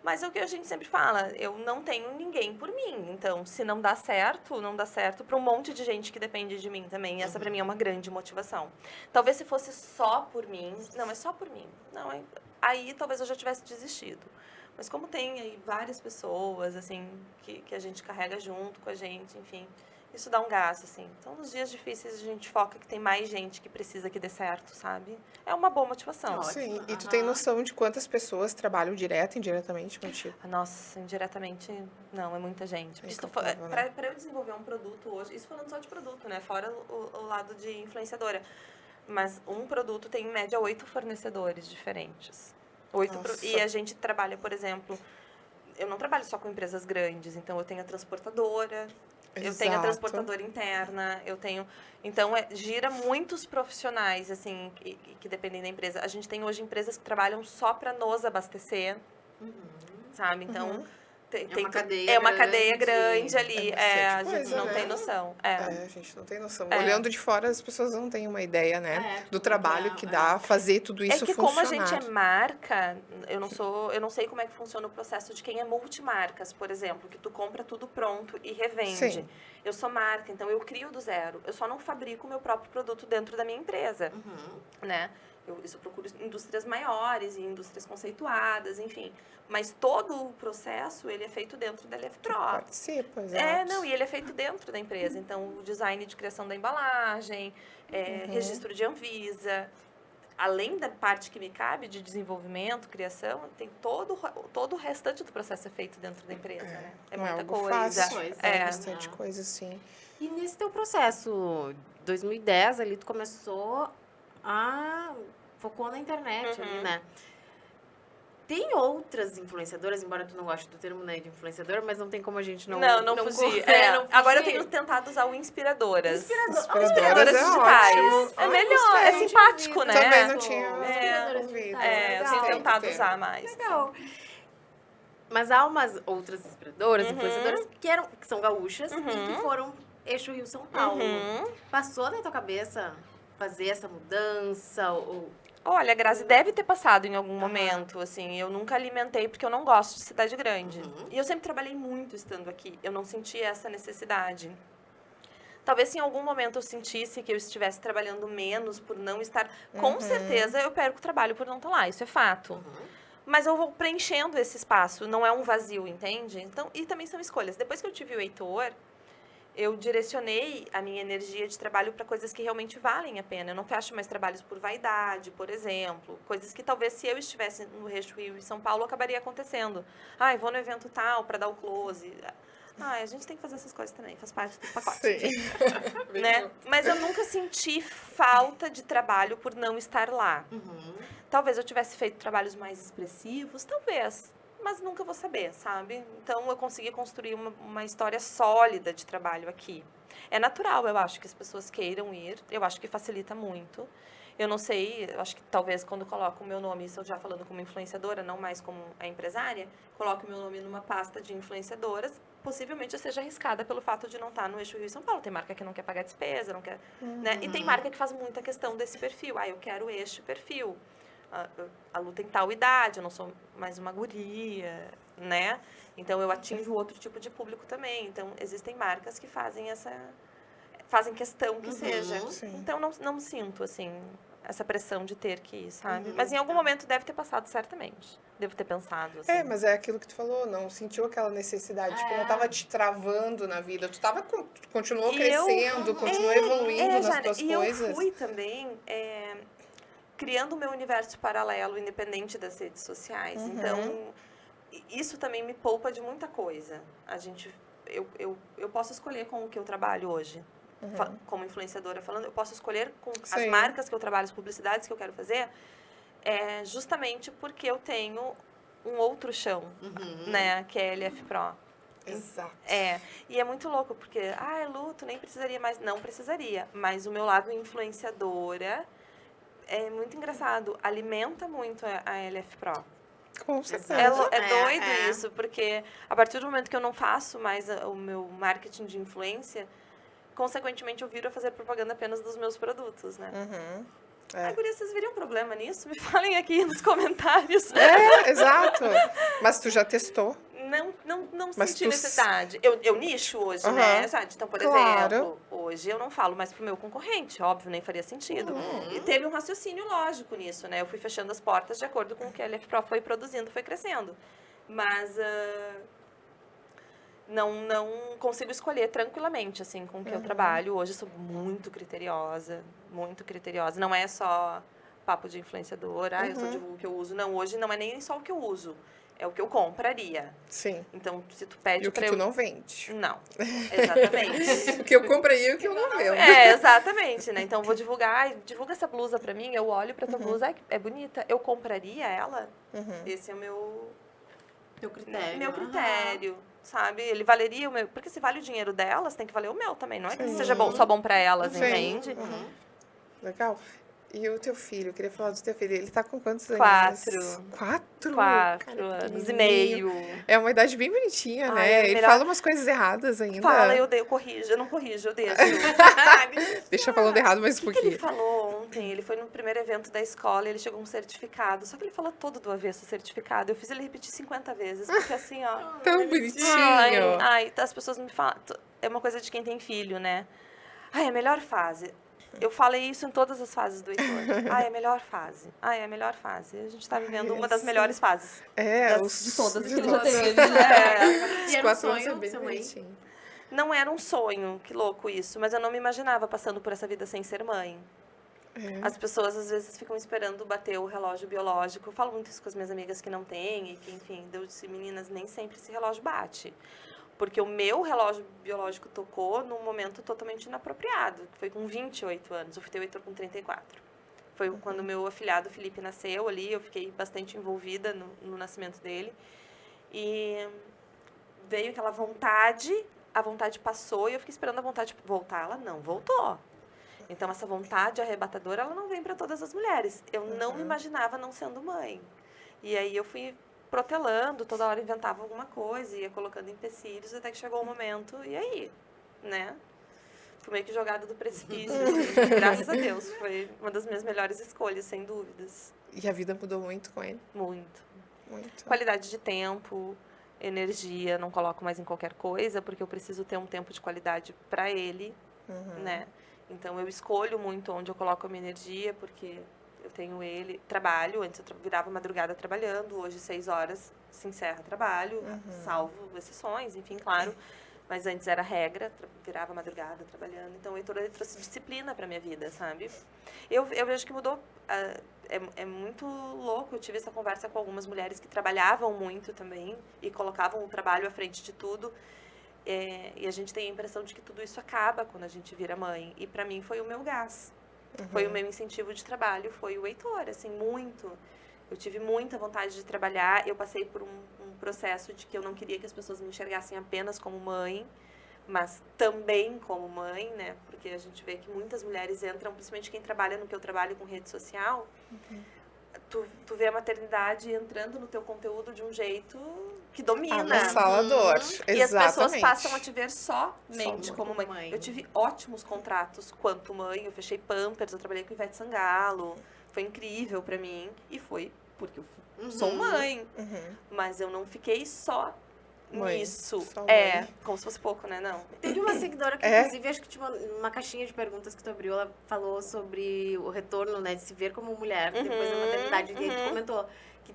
Mas é o que a gente sempre fala, eu não tenho ninguém por mim. Então, se não dá certo, não dá certo para um monte de gente que depende de mim também. E essa para mim é uma grande motivação. Talvez se fosse só por mim, não, é só por mim. Não, aí talvez eu já tivesse desistido. Mas como tem aí várias pessoas, assim, que a gente carrega junto com a gente, enfim, isso dá um gás, assim. Então, nos dias difíceis, a gente foca que tem mais gente que precisa que dê certo, sabe? É uma boa motivação. Sim, e tu tem noção de quantas pessoas trabalham direto e indiretamente contigo? Nossa, indiretamente, não, é muita gente. É Isso incomparável, né? Para eu desenvolver um produto hoje, isso falando só de produto, né? Fora o lado de influenciadora. Mas um produto tem, em média, 8 fornecedores diferentes. Nossa. E a gente trabalha, por exemplo, eu não trabalho só com empresas grandes, então eu tenho a transportadora, eu tenho a Exato. transportadora interna, eu tenho... Então, gira muitos profissionais, assim, que dependem da empresa. A gente tem hoje empresas que trabalham só para nos abastecer, sabe? Então, É uma cadeia grande ali. A gente coisa, não né? tem noção. A gente não tem noção. Olhando de fora, as pessoas não têm uma ideia, né? Do trabalho que é. dá fazer tudo isso que funcionar. como a gente é marca, eu não sei como é que funciona o processo de quem é multimarcas, por exemplo, que tu compra tudo pronto e revende. Sim. Eu sou marca, então eu crio do zero. Eu só não fabrico o meu próprio produto dentro da minha empresa, né? Eu procuro indústrias maiores e indústrias conceituadas, enfim. Mas todo o processo, ele é feito dentro da LF Pro. Participa, exato. E ele é feito dentro da empresa. Então, o design de criação da embalagem, registro de Anvisa. Além da parte que me cabe de desenvolvimento, criação, tem todo o restante do processo é feito dentro da empresa, né? É não muita é algo coisa. fácil. É bastante coisa, sim. E nesse teu processo, 2010, ali tu começou focou na internet ali, né? Tem outras influenciadoras, embora tu não goste do termo, né, de influenciador, mas não tem como a gente não fugir. não fugir. Agora eu tenho tentado usar o inspiradoras. Inspiradoras é digitais. ótimo. É melhor, é simpático, né? Também não tinha Inspiradoras ouvido. digitais. Eu tenho Legal. tentado usar mais. Legal. Mas há umas outras inspiradoras, influenciadoras, que são gaúchas e que foram eixo Rio-São Paulo. Passou na tua cabeça fazer essa mudança? Olha, Grazi, deve ter passado em algum momento, assim. Eu nunca alimentei porque eu não gosto de cidade grande. E eu sempre trabalhei muito estando aqui. Eu não senti essa necessidade. Talvez se em algum momento eu sentisse que eu estivesse trabalhando menos por não estar... Com certeza eu perco o trabalho por não estar lá, isso é fato. Mas eu vou preenchendo esse espaço, não é um vazio, entende? Então, e também são escolhas. Depois que eu tive o Heitor, eu direcionei a minha energia de trabalho para coisas que realmente valem a pena. Eu não fecho mais trabalhos por vaidade, por exemplo. Coisas que talvez se eu estivesse no Eixo Rio e São Paulo, acabaria acontecendo. Vou no evento tal para dar o close. A gente tem que fazer essas coisas também, faz parte do pacote. Sim. Né? Mas eu nunca senti falta de trabalho por não estar lá. Talvez eu tivesse feito trabalhos mais expressivos, talvez. Mas nunca vou saber, sabe? Então, eu consegui construir uma história sólida de trabalho aqui. É natural, eu acho, que as pessoas queiram ir. Eu acho que facilita muito. Eu não sei, eu acho que talvez quando eu coloco o meu nome, isso eu já falando como influenciadora, não mais como a empresária, coloco o meu nome numa pasta de influenciadoras, possivelmente eu seja arriscada pelo fato de não estar no Eixo Rio e São Paulo. Tem marca que não quer pagar despesa, não quer... Né? E tem marca que faz muita questão desse perfil. Eu quero este perfil. A Lu tem tal idade, eu não sou mais uma guria, né? Então, eu atinjo outro tipo de público também. Então, existem marcas que fazem questão que seja. Sim. Então, não sinto, assim, essa pressão de ter que ir, sabe? Mas em algum momento deve ter passado, certamente. Devo ter pensado, assim. Mas é aquilo que tu falou, não sentiu aquela necessidade, tipo, não tava te travando na vida, tu continuou crescendo, continuou evoluindo nas tuas coisas. E eu fui também... criando o meu universo paralelo, independente das redes sociais. Então, isso também me poupa de muita coisa. Eu posso escolher com o que eu trabalho hoje. Como influenciadora falando, eu posso escolher com as marcas que eu trabalho, as publicidades que eu quero fazer, justamente porque eu tenho um outro chão, né, que é a LF Pro. Exato. E é muito louco, porque, Lu, tu nem precisaria mais. Não precisaria, mas o meu lado influenciadora... É muito engraçado, alimenta muito a LF Pro. Com certeza. É doido isso, porque a partir do momento que eu não faço mais o meu marketing de influência, consequentemente eu viro a fazer propaganda apenas dos meus produtos, né? Guria, vocês veriam problema nisso? Me falem aqui nos comentários. Exato. Mas tu já testou? Não senti necessidade. Eu nicho hoje, né, Jade? Então, por exemplo, hoje eu não falo mais pro meu concorrente, óbvio, nem faria sentido. E teve um raciocínio lógico nisso, né? Eu fui fechando as portas de acordo com o que a LF Pro foi produzindo, foi crescendo. Mas não consigo escolher tranquilamente, assim, com o que eu trabalho. Hoje eu sou muito criteriosa, muito criteriosa. Não é só papo de influenciador, eu só divulgo o que eu uso. Não, hoje não é nem só o que eu uso. É o que eu compraria. Sim. Então, se tu pede e o que tu não vende. Não, exatamente. O que eu compraria e o que eu não vendo. Exatamente, né? Então, vou divulgar. Divulga essa blusa pra mim, eu olho pra tua blusa, é bonita. Eu compraria ela? Esse é o meu critério. Meu critério, sabe? Ele valeria o meu... Porque se vale o dinheiro delas, tem que valer o meu também. Não é que seja só bom pra elas, entende? Legal. E o teu filho, eu queria falar do teu filho. Ele tá com quantos anos? 4. 4? 4 anos e meio. É uma idade bem bonitinha, Ai, né? é Ele melhor- fala umas coisas erradas ainda. Fala, eu corrijo. Eu não corrijo, eu deixo. Deixa falando errado mais um O que ele pouquinho. falou ontem? Ele foi no primeiro evento da escola e ele chegou com um certificado. Só que ele falou todo do avesso o certificado. Eu fiz ele repetir 50 vezes. Porque assim, ó... Tão bonitinho. Ai, as pessoas me falam... É uma coisa de quem tem filho, né? Ai, é a melhor fase. Eu falei isso em todas as fases do Heitor. Ai, é a melhor fase. Ai, é a melhor fase. A gente tá vivendo uma das melhores fases. É, De todas de que ele já todas. teve. É. Os E era um 4 anos é sonho bem ser mãe? bonitinho. Não era um sonho, que louco isso. Mas eu não me imaginava passando por essa vida sem ser mãe. É. As pessoas, às vezes, ficam esperando bater o relógio biológico. Eu falo muito isso com as minhas amigas que não têm. E que, enfim, eu disse, meninas, nem sempre esse relógio bate. Porque o meu relógio biológico tocou num momento totalmente inapropriado, que foi com 28 anos. Eu fui ter o Heitor com 34. Foi quando o meu afilhado Felipe nasceu ali, eu fiquei bastante envolvida no nascimento dele. E veio aquela vontade, a vontade passou e eu fiquei esperando a vontade voltar. Ela não voltou. Então, essa vontade arrebatadora, ela não vem para todas as mulheres. Eu não me imaginava não sendo mãe. E aí eu fui protelando, toda hora inventava alguma coisa, ia colocando empecilhos, até que chegou o momento, e aí, né? Fui meio que jogada do precipício, assim, graças a Deus. Foi uma das minhas melhores escolhas, sem dúvidas. E a vida mudou muito com ele. Muito. Muito. Qualidade de tempo, energia, não coloco mais em qualquer coisa, porque eu preciso ter um tempo de qualidade para ele, né? Então, eu escolho muito onde eu coloco a minha energia, porque eu tenho ele, trabalho, antes eu virava madrugada trabalhando, hoje 6 horas se encerra trabalho, salvo exceções, enfim, claro, mas antes era regra, virava madrugada trabalhando, então o Heitor ele trouxe disciplina para minha vida, sabe? Eu vejo que mudou, é muito louco, eu tive essa conversa com algumas mulheres que trabalhavam muito também e colocavam o trabalho à frente de tudo, e a gente tem a impressão de que tudo isso acaba quando a gente vira mãe, e para mim foi o meu gás. Foi o meu incentivo de trabalho, foi o Heitor, assim, muito. Eu tive muita vontade de trabalhar, eu passei por um processo de que eu não queria que as pessoas me enxergassem apenas como mãe, mas também como mãe, né? Porque a gente vê que muitas mulheres entram, principalmente quem trabalha no que eu trabalho com rede social, tu vê a maternidade entrando no teu conteúdo de um jeito que domina. Avassalador. E as pessoas Exatamente. passam a te ver somente Só como como mãe. mãe. Eu tive ótimos contratos quanto mãe, eu fechei Pampers, eu trabalhei com Ivete Sangalo, foi incrível pra mim, e foi porque eu sou mãe, mas eu não fiquei só Mãe, nisso. só É, mãe. como se fosse pouco, né? Não. Teve uma seguidora que, inclusive, acho que tinha uma caixinha de perguntas que tu abriu, ela falou sobre o retorno, né, de se ver como mulher depois da maternidade. E aí tu comentou que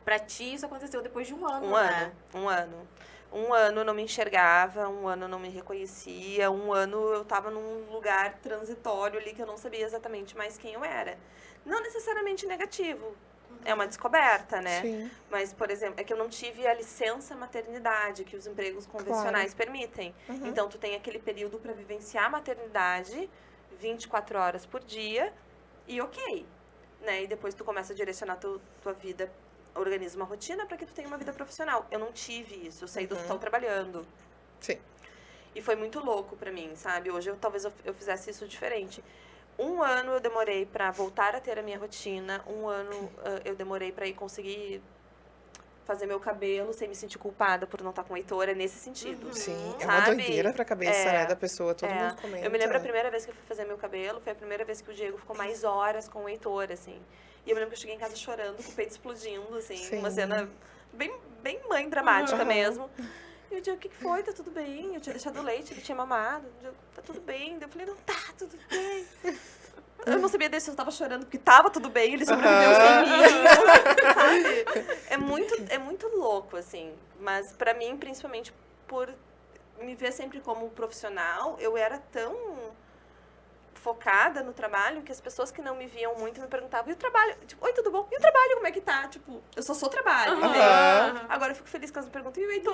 pra ti isso aconteceu depois de um ano, né? Um ano. Um ano eu não me enxergava, um ano eu não me reconhecia, um ano eu tava num lugar transitório ali que eu não sabia exatamente mais quem eu era. Não necessariamente negativo. É uma descoberta, né? Sim. Mas, por exemplo, é que eu não tive a licença maternidade que os empregos convencionais permitem. Então, tu tem aquele período para vivenciar a maternidade 24 horas por dia e ok, né? E depois tu começa a direcionar tua vida, organiza uma rotina para que tu tenha uma vida profissional. Eu não tive isso, eu saí do hospital trabalhando. Sim. E foi muito louco para mim, sabe? Hoje talvez eu fizesse isso diferente. Um ano eu demorei para voltar a ter a minha rotina. Um ano eu demorei para ir conseguir fazer meu cabelo sem me sentir culpada por não estar com o Heitor. É nesse sentido. Sim, é sabe? uma doideira pra cabeça, É, né, da pessoa, todo mundo comenta. Eu me lembro a primeira vez que eu fui fazer meu cabelo, foi a primeira vez que o Diego ficou mais horas com o Heitor, assim. E eu me lembro que eu cheguei em casa chorando, com o peito explodindo, assim. Sim. Uma cena bem mãe dramática mesmo. E o Diego, o que foi? Tá tudo bem? Eu tinha deixado o leite, ele tinha mamado. O Diego, tá tudo bem? Eu falei, não tá tudo bem. Eu não sabia se eu tava chorando porque tava tudo bem, ele sobreviveu sem mim, sabe? É muito louco, assim. Mas pra mim, principalmente por me ver sempre como profissional, eu era tão focada no trabalho que as pessoas que não me viam muito me perguntavam, e o trabalho? Tipo, oi, tudo bom? E o trabalho, como é que tá? Tipo, eu só sou trabalho, né? Agora eu fico feliz que elas me perguntam, e o Heitor?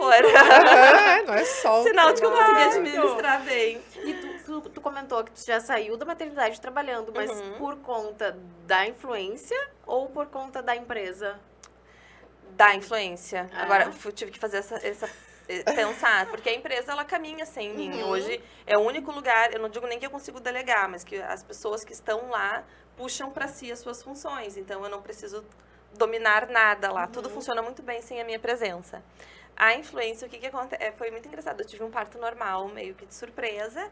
Não é só o Sinal de que eu consegui trabalho. administrar bem. E tu comentou que tu já saiu da maternidade trabalhando, mas por conta da influência ou por conta da empresa? Da influência. Agora, eu tive que fazer essa pensar, porque a empresa, ela caminha sem mim. Hoje é o único lugar, eu não digo nem que eu consigo delegar, mas que as pessoas que estão lá puxam para si as suas funções. Então, eu não preciso dominar nada lá. Tudo funciona muito bem sem a minha presença. A influência, o que acontece? Foi muito engraçado. Eu tive um parto normal, meio que de surpresa,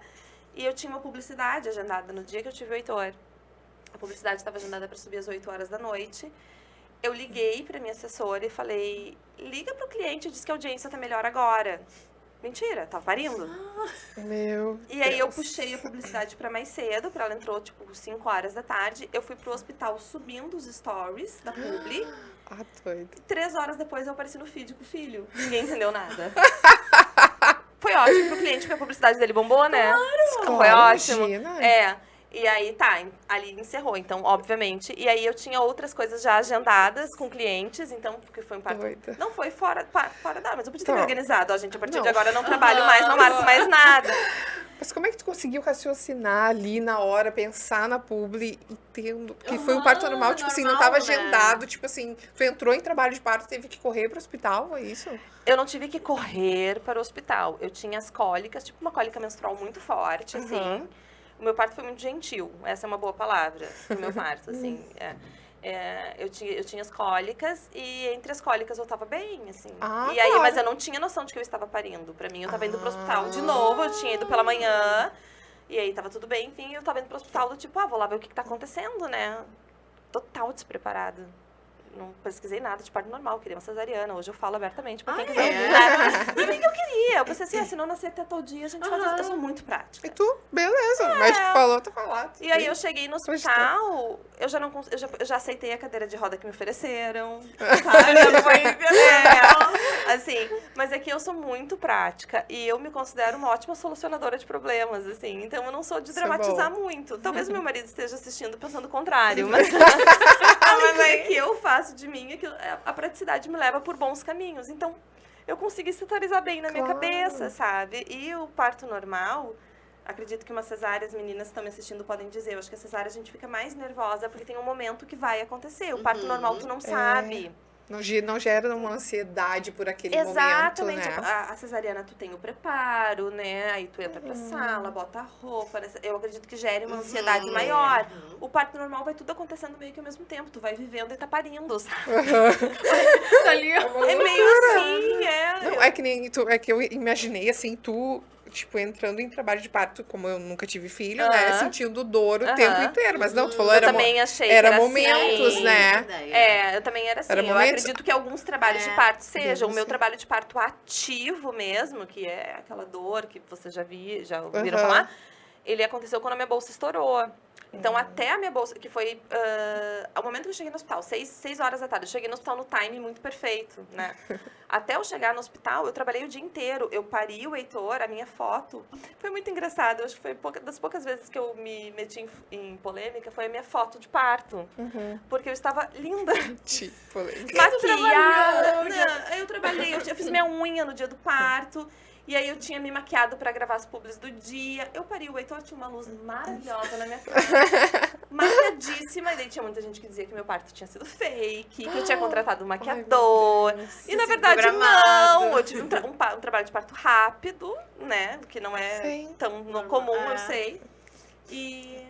e eu tinha uma publicidade agendada no dia que eu tive o Heitor. A publicidade estava agendada para subir às 8 horas da noite. Eu liguei para minha assessora e falei, liga para o cliente e diz que a audiência tá melhor agora. Mentira, tava parindo. Meu E aí eu Deus. puxei a publicidade para mais cedo, para ela entrou tipo 5 horas da tarde. Eu fui pro hospital subindo os stories da publi. Ah, doido. 3 horas depois eu apareci no feed com o filho. Ninguém entendeu nada. Foi ótimo pro cliente, porque a publicidade dele bombou, né? Claro, foi ótimo. Imagina. É. E aí, tá, ali encerrou, então, obviamente. E aí eu tinha outras coisas já agendadas com clientes, então, porque foi um parto... Doida. Não foi fora da... Mas eu podia ter me Tá. organizado. Ó, gente, a partir Não. de agora eu não trabalho mais, não marco mais nada. Mas como é que tu conseguiu raciocinar ali na hora, pensar na publi e tendo... Porque foi um parto normal, tipo assim, não normal, tava né? agendado, tipo assim, tu entrou em trabalho de parto, teve que correr pro hospital, foi isso? Eu não tive que correr para o hospital. Eu tinha as cólicas, tipo uma cólica menstrual muito forte, assim. O meu parto foi muito gentil. Essa é uma boa palavra, o meu parto, assim. Eu tinha as cólicas e entre as cólicas eu tava bem, assim. Ah, e aí, claro. mas eu não tinha noção de que eu estava parindo. Pra mim, eu tava indo pro hospital de novo, eu tinha ido pela manhã. E aí tava tudo bem, enfim, eu tava indo pro hospital do tipo, vou lá ver o que tá acontecendo, né? Total despreparada. Não pesquisei nada de parto normal, queria uma cesariana. Hoje eu falo abertamente pra quem quiser ouvir, né? E nem que eu queria. Eu pensei assim, se não nascer até tal dia, a gente faz isso. Eu sou muito prática. E tu, beleza, o médico falou, tá falado. E aí eu cheguei no hospital, eu já aceitei a cadeira de roda que me ofereceram. Assim, mas é que eu sou muito prática e eu me considero uma ótima solucionadora de problemas, assim. Então eu não sou de Isso é dramatizar bom. muito. Talvez meu marido esteja assistindo pensando o contrário, mas é que eu faço de mim é que a praticidade me leva por bons caminhos. Então eu consegui setorizar bem na minha Claro. cabeça, sabe? E o parto normal, acredito que uma cesárea, as meninas que estão me assistindo podem dizer, eu acho que a cesárea a gente fica mais nervosa porque tem um momento que vai acontecer. O parto normal tu não sabe. Não gera uma ansiedade por aquele Exatamente. momento, né? A cesariana tu tem o preparo, né? Aí tu entra pra sala, bota a roupa. Eu acredito que gere uma ansiedade maior. O parto normal vai tudo acontecendo meio que ao mesmo tempo. Tu vai vivendo e tá parindo, sabe? Ali, ó. É meio assim, Não, é que nem tu, é que eu imaginei assim, tu, tipo, entrando em trabalho de parto, como eu nunca tive filho, né? Sentindo dor o tempo inteiro. Mas não, tu falou, Eu era, também achei era que era momentos, assim. né? Eu também era assim. Era Eu momentos- acredito que alguns trabalhos de parto sejam. O meu sim. trabalho de parto ativo mesmo, que é aquela dor que vocês já ouviram Aham. falar, ele aconteceu quando a minha bolsa estourou. Então, até a minha bolsa, que foi ao momento que eu cheguei no hospital, 6 horas da tarde, eu cheguei no hospital no time muito perfeito, né? Até eu chegar no hospital, eu trabalhei o dia inteiro. Eu pari o Heitor, a minha foto. Foi muito engraçado. Eu acho que foi das poucas vezes que eu me meti em polêmica, foi a minha foto de parto. Porque eu estava linda. Tipo, Maquiada. Não, aí eu trabalhei, eu fiz minha unha no dia do parto. E aí eu tinha me maquiado pra gravar as publis do dia. Eu pari o Heitor, tinha uma luz maravilhosa na minha cara. Maquiadíssima. E daí tinha muita gente que dizia que meu parto tinha sido fake, que eu tinha contratado um maquiador. E na verdade não. Eu tive um trabalho de parto rápido, né? Que não é Sim. tão comum, eu sei. E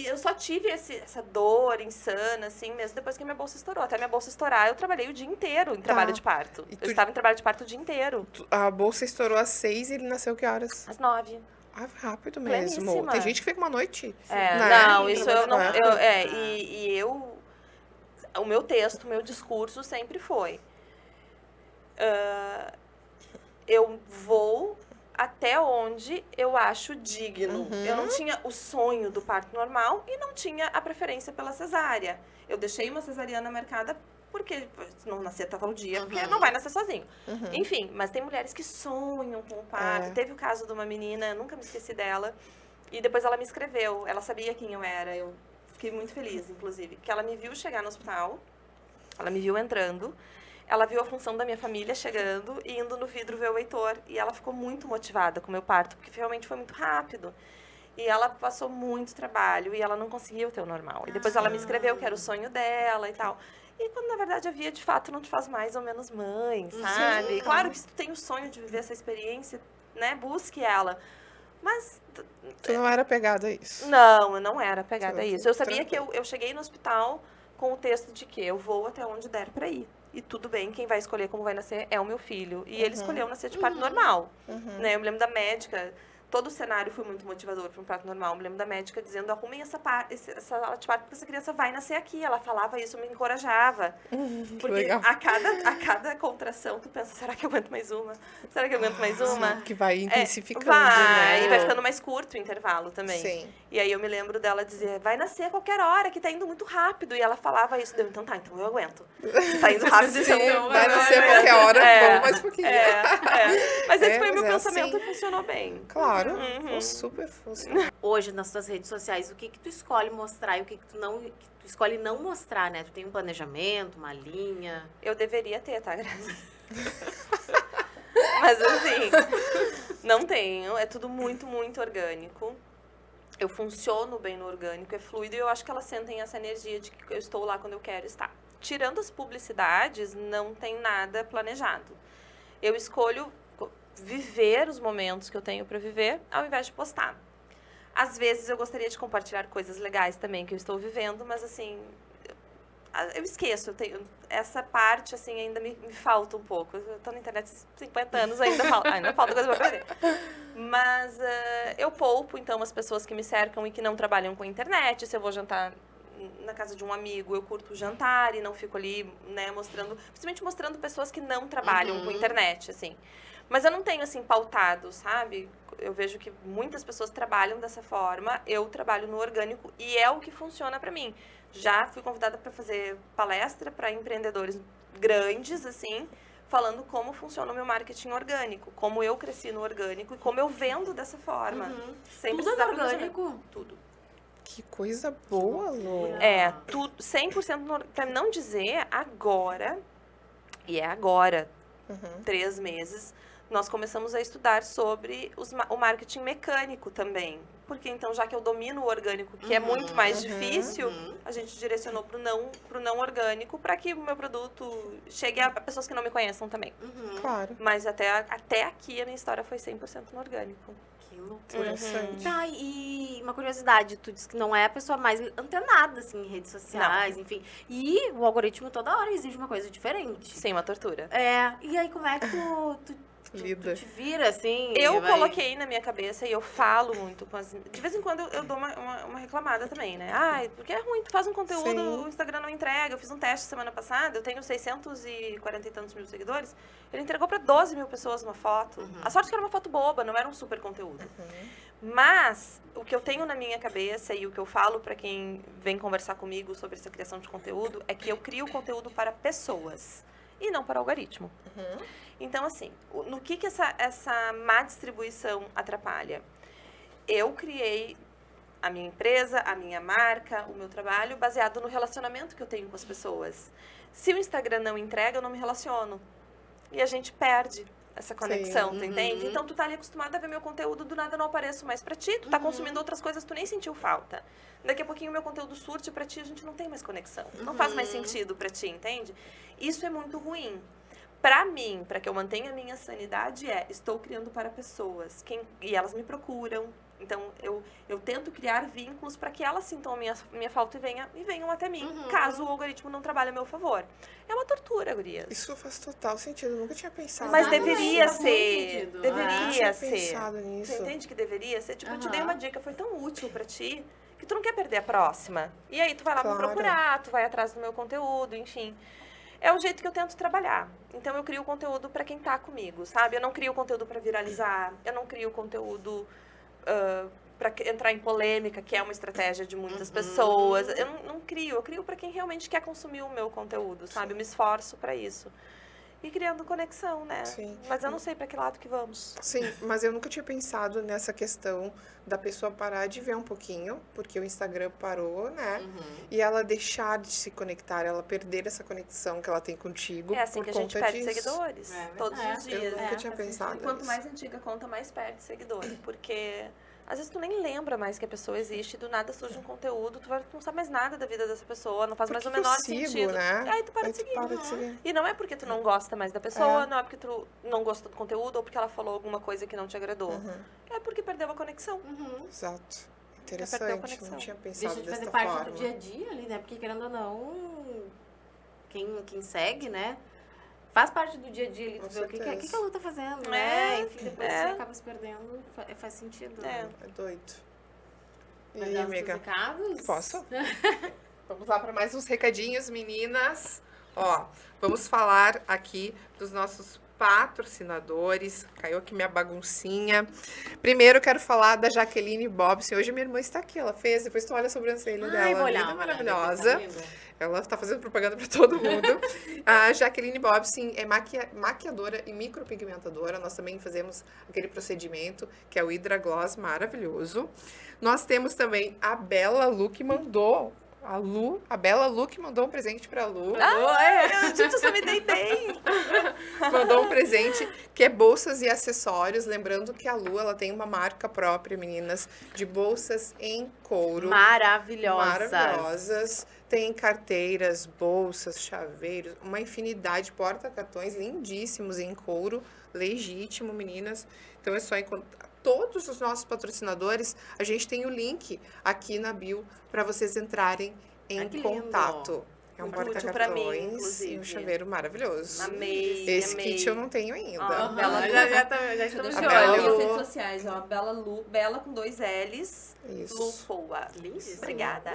eu só tive essa dor insana, assim, mesmo depois que minha bolsa estourou. Até minha bolsa estourar, eu trabalhei o dia inteiro em trabalho de parto. E Eu estava em trabalho de parto o dia inteiro. A bolsa estourou às 6 e ele nasceu que horas? Às 9. Ah, rápido mesmo. Pleníssima. Tem gente que fica uma noite. É, né? não, isso eu não... Trabalho O meu texto, o meu discurso sempre foi... eu vou até onde eu acho digno. Eu não tinha o sonho do parto normal e não tinha a preferência pela cesárea. Eu deixei uma cesariana marcada porque não nascer até tal dia, porque não vai nascer sozinho. Enfim, mas tem mulheres que sonham com o parto. Teve o caso de uma menina, eu nunca me esqueci dela, e depois ela me escreveu, ela sabia quem eu era, eu fiquei muito feliz, inclusive, que ela me viu chegar no hospital, ela me viu entrando, ela viu a função da minha família chegando e indo no vidro ver o Heitor. E ela ficou muito motivada com o meu parto, porque realmente foi muito rápido. E ela passou muito trabalho e ela não conseguia o teu normal. E depois ela me escreveu que era o sonho dela e tal. E quando, na verdade, a Via, de fato, não te faz mais ou menos mãe, sabe? Claro que se tu tem o sonho de viver essa experiência, né? Busque ela. Mas... Tu não era apegada a isso. Não, eu não era apegada a Sim, isso. Eu sabia que tranquilo. eu cheguei no hospital com o texto de que eu vou até onde der pra ir. E tudo bem, quem vai escolher como vai nascer é o meu filho. E ele escolheu nascer de parto normal. Né? Eu me lembro da médica, todo o cenário foi muito motivador para um parto normal. Eu me lembro da médica dizendo, arrumem essa sala de parto porque essa criança vai nascer aqui. Ela falava isso, me encorajava. Porque legal. a cada contração, tu pensa, será que eu aguento mais uma? Será que eu aguento mais uma? Que vai intensificando, Vai, né? e vai ficando mais curto o intervalo também. Sim. E aí eu me lembro dela dizer, vai nascer a qualquer hora, que tá indo muito rápido. E ela falava isso, deu, então tá, então eu aguento. Tá indo rápido, então Sim, eu vai aguento. nascer a qualquer hora, vamos mais um pouquinho. Mas esse foi Mas meu é pensamento assim. e funcionou bem. Claro, super funciona. Hoje, nas tuas redes sociais, o que tu escolhe mostrar e o que tu escolhe não mostrar, né? Tu tem um planejamento, uma linha. Eu deveria ter, tá, Grazi? Mas assim, não tenho. É tudo muito, muito orgânico. Eu funciono bem no orgânico, é fluido. E eu acho que elas sentem essa energia de que eu estou lá quando eu quero estar. Tirando as publicidades, não tem nada planejado. Eu escolho viver os momentos que eu tenho para viver, ao invés de postar. Às vezes eu gostaria de compartilhar coisas legais também que eu estou vivendo, mas assim, eu esqueço, essa parte assim ainda me falta um pouco. Eu tô na internet há 50 anos, ainda falta coisa para aprender. Mas eu poupo então as pessoas que me cercam e que não trabalham com a internet. Se eu vou jantar na casa de um amigo, eu curto o jantar e não fico ali, né, mostrando, principalmente mostrando pessoas que não trabalham com internet, assim. Mas eu não tenho, assim, pautado, sabe? Eu vejo que muitas pessoas trabalham dessa forma, eu trabalho no orgânico e é o que funciona pra mim. Já fui convidada para fazer palestra para empreendedores grandes, assim, falando como funciona o meu marketing orgânico, como eu cresci no orgânico e como eu vendo dessa forma. Sem Tudo é precisar orgânico? Tudo. Que coisa boa, Lu. É, tudo, 100% para não dizer agora, e é agora, 3 meses, nós começamos a estudar sobre o marketing mecânico também. Porque então, já que eu domino o orgânico, que é muito mais difícil, a gente direcionou pro não orgânico para que o meu produto chegue a pessoas que não me conheçam também. Claro. Mas até aqui a minha história foi 100% no orgânico. Que loucura. Interessante. Tá, e uma curiosidade, tu disse que não é a pessoa mais antenada, assim, em redes sociais, enfim. E o algoritmo toda hora exige uma coisa diferente. Sim, uma tortura. É, e aí como é que tu Lida. te vira, assim? Eu vai- coloquei na minha cabeça e eu falo muito com as... De vez em quando eu dou uma reclamada também, né? Ai, porque é ruim, tu faz um conteúdo, Sim. o Instagram não entrega. Eu fiz um teste semana passada, eu tenho 640 e tantos mil seguidores. Ele entregou pra 12 mil pessoas uma foto. A sorte que era uma foto boba, não era um super conteúdo. Mas o que eu tenho na minha cabeça e o que eu falo pra quem vem conversar comigo sobre essa criação de conteúdo é que eu crio conteúdo para pessoas e não para algoritmo. Então, assim, no que essa má distribuição atrapalha? Eu criei a minha empresa, a minha marca, o meu trabalho, baseado no relacionamento que eu tenho com as pessoas. Se o Instagram não entrega, eu não me relaciono. E a gente perde essa conexão, tu entende? Então, tu tá ali acostumado a ver meu conteúdo, do nada eu não apareço mais pra ti, tu tá consumindo outras coisas, tu nem sentiu falta. Daqui a pouquinho o meu conteúdo surte pra ti, a gente não tem mais conexão. Não faz mais sentido pra ti, entende? Isso é muito ruim. Pra mim, pra que eu mantenha a minha sanidade, estou criando para pessoas. E elas me procuram. Então, eu tento criar vínculos para que elas sintam a minha falta e venham até mim, caso o algoritmo não trabalhe a meu favor. É uma tortura, gurias. Isso faz total sentido, eu nunca tinha pensado Mas nisso. deveria faz muito ser. sentido. Deveria tinha ser. pensado nisso. Você entende que deveria ser? Tipo, eu te Aham. dei uma dica, foi tão útil pra ti, que tu não quer perder a próxima. E aí tu vai lá me Claro. procurar, tu vai atrás do meu conteúdo, enfim. É o jeito que eu tento trabalhar. Então, eu crio conteúdo pra quem tá comigo, sabe? Eu não crio conteúdo pra viralizar, eu não crio conteúdo para entrar em polêmica, que é uma estratégia de muitas pessoas. Eu não crio, eu crio para quem realmente quer consumir o meu conteúdo, sabe? Eu me esforço para isso. E criando conexão, né? Sim. Mas eu não sei para que lado que vamos. Sim, mas eu nunca tinha pensado nessa questão da pessoa parar de ver um pouquinho, porque o Instagram parou, né? E ela deixar de se conectar, ela perder essa conexão que ela tem contigo É assim por que a gente conta perde disso. seguidores, É todos verdade. os dias. Eu nunca tinha E pensado quanto nisso. mais antiga a conta, mais perde seguidor, porque às vezes tu nem lembra mais que a pessoa existe, do nada surge um conteúdo, tu não sabe mais nada da vida dessa pessoa, não faz mais o menor sentido. Né? Aí tu para de seguir. E não é porque tu não gosta mais da pessoa, não é porque tu não gosta do conteúdo ou porque ela falou alguma coisa que não te agradou. É porque perdeu a conexão. Exato. Interessante, não tinha pensado Deixa de dessa fazer parte forma. do dia a dia ali, né? Porque querendo ou não, quem segue, né? Faz parte do dia a dia ali, tu vê o que a Lu tá fazendo, né? Enfim, depois você acaba se perdendo, faz sentido. Né? É doido. E Vai aí, dar os amiga? teus recados? Posso? Vamos lá para mais uns recadinhos, meninas. Ó, vamos falar aqui dos nossos patrocinadores. Caiu aqui minha baguncinha. Primeiro, eu quero falar da Jaqueline Bobson. Hoje minha irmã está aqui, ela fez. Depois tu olha a sobrancelha dela. Vou olhar, Linda, vou olhar, maravilhosa. depois, tá lindo. Ela está fazendo propaganda para todo mundo. A Jaqueline Bobson é maquiadora e micropigmentadora. Nós também fazemos aquele procedimento, que é o Hydra Gloss, maravilhoso. Nós temos também a Bela Lu, que mandou... A Bela Lu, que mandou um presente pra Lu. Gente, eu só me dei bem. Mandou um presente, que é bolsas e acessórios. Lembrando que a Lu, ela tem uma marca própria, meninas, de bolsas em couro. Maravilhosas. Tem carteiras, bolsas, chaveiros, uma infinidade de porta-cartões lindíssimos em couro, legítimo, meninas. Então é só encontrar. Todos os nossos patrocinadores, a gente tem o link aqui na bio para vocês entrarem em contato. É um porta-cartões e um chaveiro maravilhoso. Amei, Esse kit eu não tenho ainda. Bela Já estamos de olho. Bela Nas redes sociais, ó, Bela Lu, Bela com 2 L's. Isso. Lupoa. Obrigada.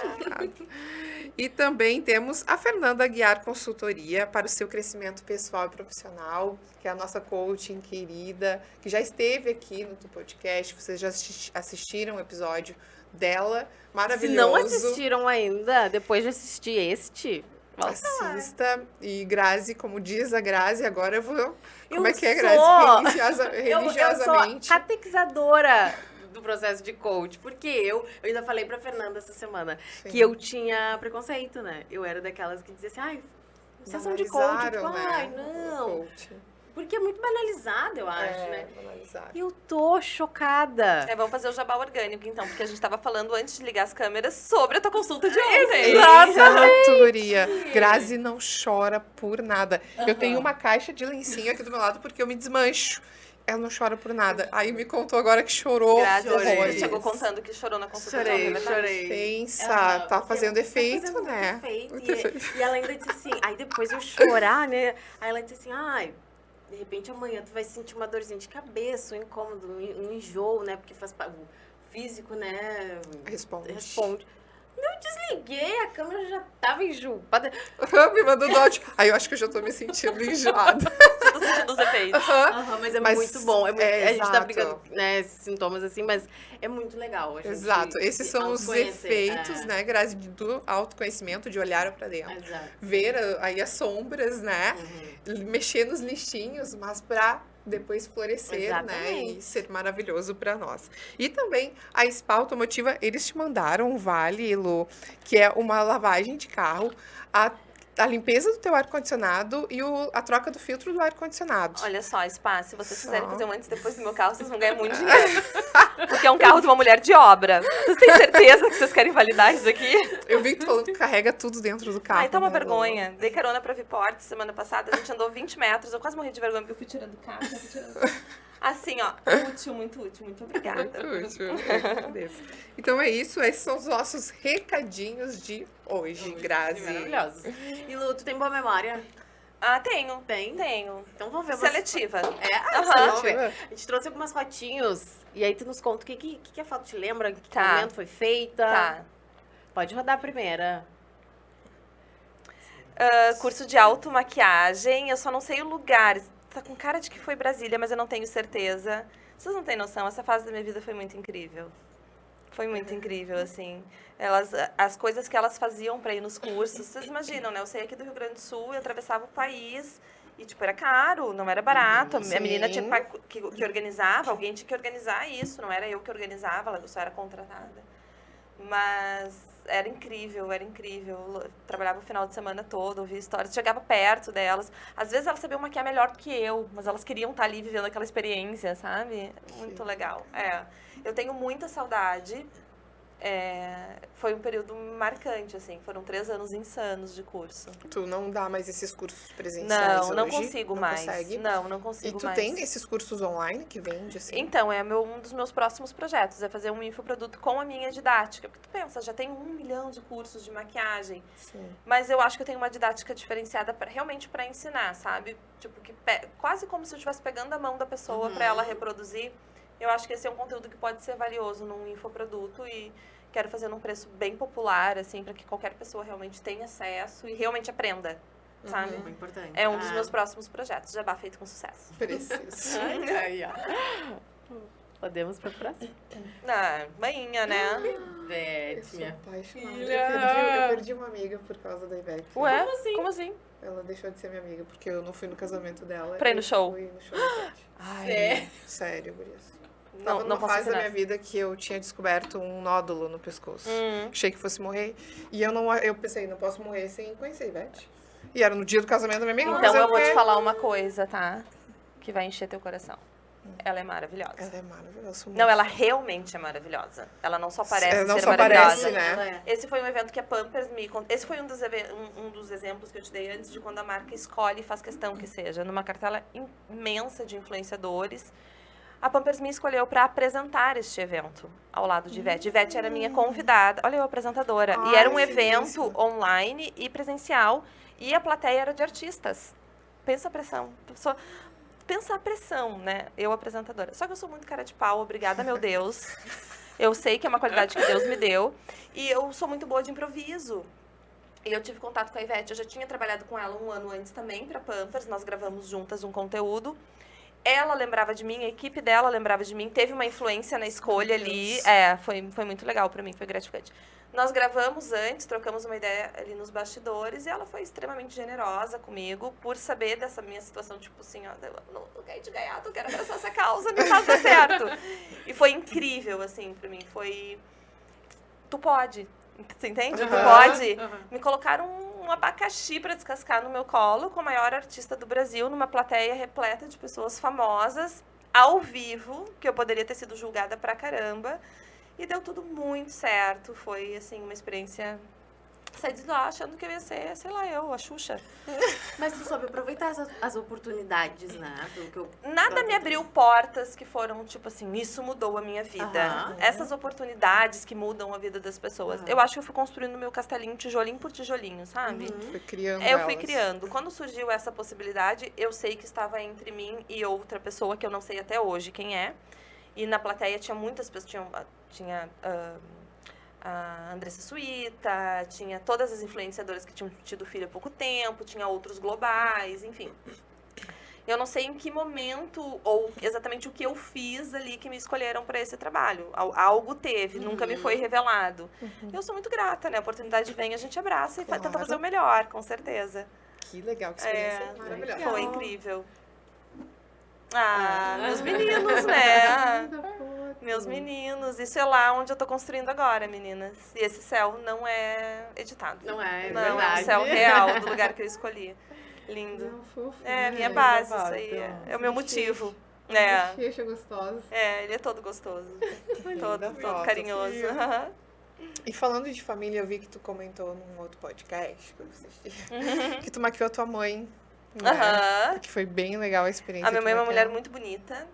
E também temos a Fernanda Aguiar Consultoria para o seu crescimento pessoal e profissional, que é a nossa coaching querida, que já esteve aqui no podcast. Vocês já assistiram o episódio dela, maravilhoso. Se não assistiram ainda, depois de assistir este, assista. E Grazi, como diz a Grazi, agora eu vou... Como é que é, Grazi? Religiosamente. Eu sou catequizadora do processo de coach, porque eu ainda falei pra Fernanda essa semana que eu tinha preconceito, né? Eu era daquelas que dizia assim, ai, sessão de coach, tipo, ai, não. Porque é muito banalizado, eu acho, né? Banalizado. Eu tô chocada. Vamos fazer o jabá orgânico, então, porque a gente tava falando antes de ligar as câmeras sobre a tua consulta de ontem. Exato, guria. Grazi não chora por nada. Eu tenho uma caixa de lencinho aqui do meu lado porque eu me desmancho. Ela não chora por nada. Aí me contou agora que chorou. Grazi, a chegou contando que chorou na consulta de ontem. Chorei. Pensa, tá fazendo efeito, né? E ela ainda disse assim, aí depois eu chorar, né? Aí ela disse assim, ai... De repente, amanhã tu vai sentir uma dorzinha de cabeça, um incômodo, um enjoo, né? Porque faz o físico, né? Responde. Eu desliguei, a câmera já tava enjoada. Me mandou dote. Aí eu acho que eu já tô me sentindo enjoada. Já tô sentindo os efeitos. Mas muito bom. A gente tá brigando, né? Sintomas assim, mas é muito legal. Exato. Esses são os efeitos, né, Grazi, do autoconhecimento, de olhar pra dentro. Exato. Ver aí as sombras, né? Mexer nos lixinhos, mas pra depois florescer, né, e ser maravilhoso para nós. E também a Spa Automotiva, eles te mandaram um vale, Lu, que é uma lavagem de carro, a limpeza do teu ar-condicionado e a troca do filtro do ar-condicionado. Olha só, Spa, se vocês quiserem fazer um antes e depois do meu carro, vocês vão ganhar muito dinheiro. Porque é um carro de uma mulher de obra. Vocês têm certeza que vocês querem validar isso aqui? Eu vi que tu falando que carrega tudo dentro do carro. Ai, tá uma né, vergonha. Dei carona pra Viport semana passada, a gente andou 20 metros, eu quase morri de vergonha porque eu fui tirando o carro, Assim, ó, útil, muito obrigada. Muito útil, Então é isso, esses são os nossos recadinhos de hoje, Grazi. Maravilhosos. E Lu, tu tem boa memória? Ah, tenho. Tem? Tenho. Então vamos ver. Seletiva. Seletiva. A gente trouxe algumas fotinhos e aí tu nos conta o que a foto te lembra, em que momento foi feita. Tá. Pode rodar a primeira. Curso de automaquiagem, eu só não sei o lugar. Tá com cara de que foi Brasília, mas eu não tenho certeza. Vocês não têm noção, essa fase da minha vida foi muito incrível. Foi muito incrível, assim. As coisas que elas faziam para ir nos cursos, vocês imaginam, né? Eu saí aqui do Rio Grande do Sul e atravessava o país. E, tipo, era caro, não era barato. A menina tinha que organizava, alguém tinha que organizar isso. Não era eu que organizava, ela só era contratada. Mas era incrível, era incrível. Eu trabalhava o final de semana todo, ouvia histórias, chegava perto delas. Às vezes elas sabiam maquiar melhor do que eu, mas elas queriam estar ali vivendo aquela experiência, sabe? Muito legal. Eu tenho muita saudade. Foi um período marcante, assim. Foram 3 anos insanos de curso. Tu não dá mais esses cursos presenciais hoje? Não consigo não mais. Consegue? Não consigo mais. E tu tem esses cursos online que vende, assim? Então, um dos meus próximos projetos, é fazer um infoproduto com a minha didática. Porque tu pensa, já tem 1 milhão de cursos de maquiagem. Sim. Mas eu acho que eu tenho uma didática diferenciada realmente para ensinar, sabe? Tipo, quase como se eu estivesse pegando a mão da pessoa para ela reproduzir. Eu acho que esse é um conteúdo que pode ser valioso num infoproduto e quero fazer num preço bem popular, assim, para que qualquer pessoa realmente tenha acesso e realmente aprenda, sabe? Muito importante. É um dos meus próximos projetos, Jabá feito com sucesso. Preciso. Aí, ó. Podemos para o próximo. Mainha, né? Eu Ivete, sou minha apaixonada. filha. Eu perdi uma amiga por causa da Ivete. Ué? Como assim? Ela deixou de ser minha amiga, porque eu não fui no casamento dela. Pra ir no show? Fui no show da Ivete. Sério? Sério, gurias. Não Tava numa posso fase da opinar. minha vida que eu tinha descoberto um nódulo no pescoço. Achei que fosse morrer. E eu pensei, não posso morrer sem conhecer a Ivete. E era no dia do casamento da minha amiga. Então eu vou te falar uma coisa, tá? Que vai encher teu coração. Ela é maravilhosa. Ela é maravilhosa. Não, ela realmente é maravilhosa. Ela não só parece não ser só maravilhosa. parece, né? Esse foi um evento que a Pampers me contou. Esse foi um dos exemplos que eu te dei antes de quando a marca escolhe e faz questão que seja. Numa cartela imensa de influenciadores, a Pampers me escolheu para apresentar este evento ao lado de Ivete. Ivete era minha convidada. Olha eu, apresentadora. E era um que evento delícia. online e presencial. E a plateia era de artistas. Pensa a pressão. Pensa a pressão, né? Eu, apresentadora. Só que eu sou muito cara de pau, obrigada, meu Deus. Eu sei que é uma qualidade que Deus me deu. E eu sou muito boa de improviso. E eu tive contato com a Ivete. Eu já tinha trabalhado com ela 1 ano antes também, para Pampers. Nós gravamos juntas um conteúdo. Ela lembrava de mim, a equipe dela lembrava de mim. Teve uma influência na escolha ali. Foi muito legal para mim, foi gratificante. Nós gravamos antes, trocamos uma ideia ali nos bastidores. E ela foi extremamente generosa comigo por saber dessa minha situação. Tipo assim, ó, no lugar de gaiato, eu quero abraçar essa causa, me faz dar certo. E foi incrível, assim, para mim. Foi... Tu pode. Você entende? Tu pode. Me colocaram um abacaxi para descascar no meu colo com a maior artista do Brasil, numa plateia repleta de pessoas famosas, ao vivo, que eu poderia ter sido julgada pra caramba. E deu tudo muito certo. Foi, assim, uma experiência... Saí de lá achando que eu ia ser, sei lá, a Xuxa. Mas tu soube aproveitar as oportunidades, né? Nada me abriu portas que foram, tipo assim, isso mudou a minha vida. Essas oportunidades que mudam a vida das pessoas. Eu acho que eu fui construindo meu castelinho tijolinho por tijolinho, sabe? Fui criando Eu fui elas. criando. Quando surgiu essa possibilidade, eu sei que estava entre mim e outra pessoa que eu não sei até hoje quem é. E na plateia tinha muitas pessoas, tinha a Andressa Suíta, tinha todas as influenciadoras que tinham tido filho há pouco tempo, tinha outros globais, enfim. Eu não sei em que momento ou exatamente o que eu fiz ali que me escolheram para esse trabalho. Algo teve, nunca me foi revelado. Eu sou muito grata, né? A oportunidade vem, a gente abraça e tenta fazer o melhor, com certeza. Que legal, que experiência maravilhosa. Foi incrível. Meus meninos, né? Meus meninos. Isso é lá onde eu tô construindo agora, meninas. E esse céu não é editado. Não é, Não, verdade. é o céu real do lugar que eu escolhi. Lindo. Não, fofo, É a né? minha base, Babado, isso aí. então. É o meu motivo. Bochecha gostosa. Ele é todo gostoso. todo foto. carinhoso. E falando de família, eu vi que tu comentou num outro podcast que eu assisti, que tu maquiou a tua mãe, né? Que foi bem legal a experiência. A minha mãe é uma de mulher maquiar. muito bonita,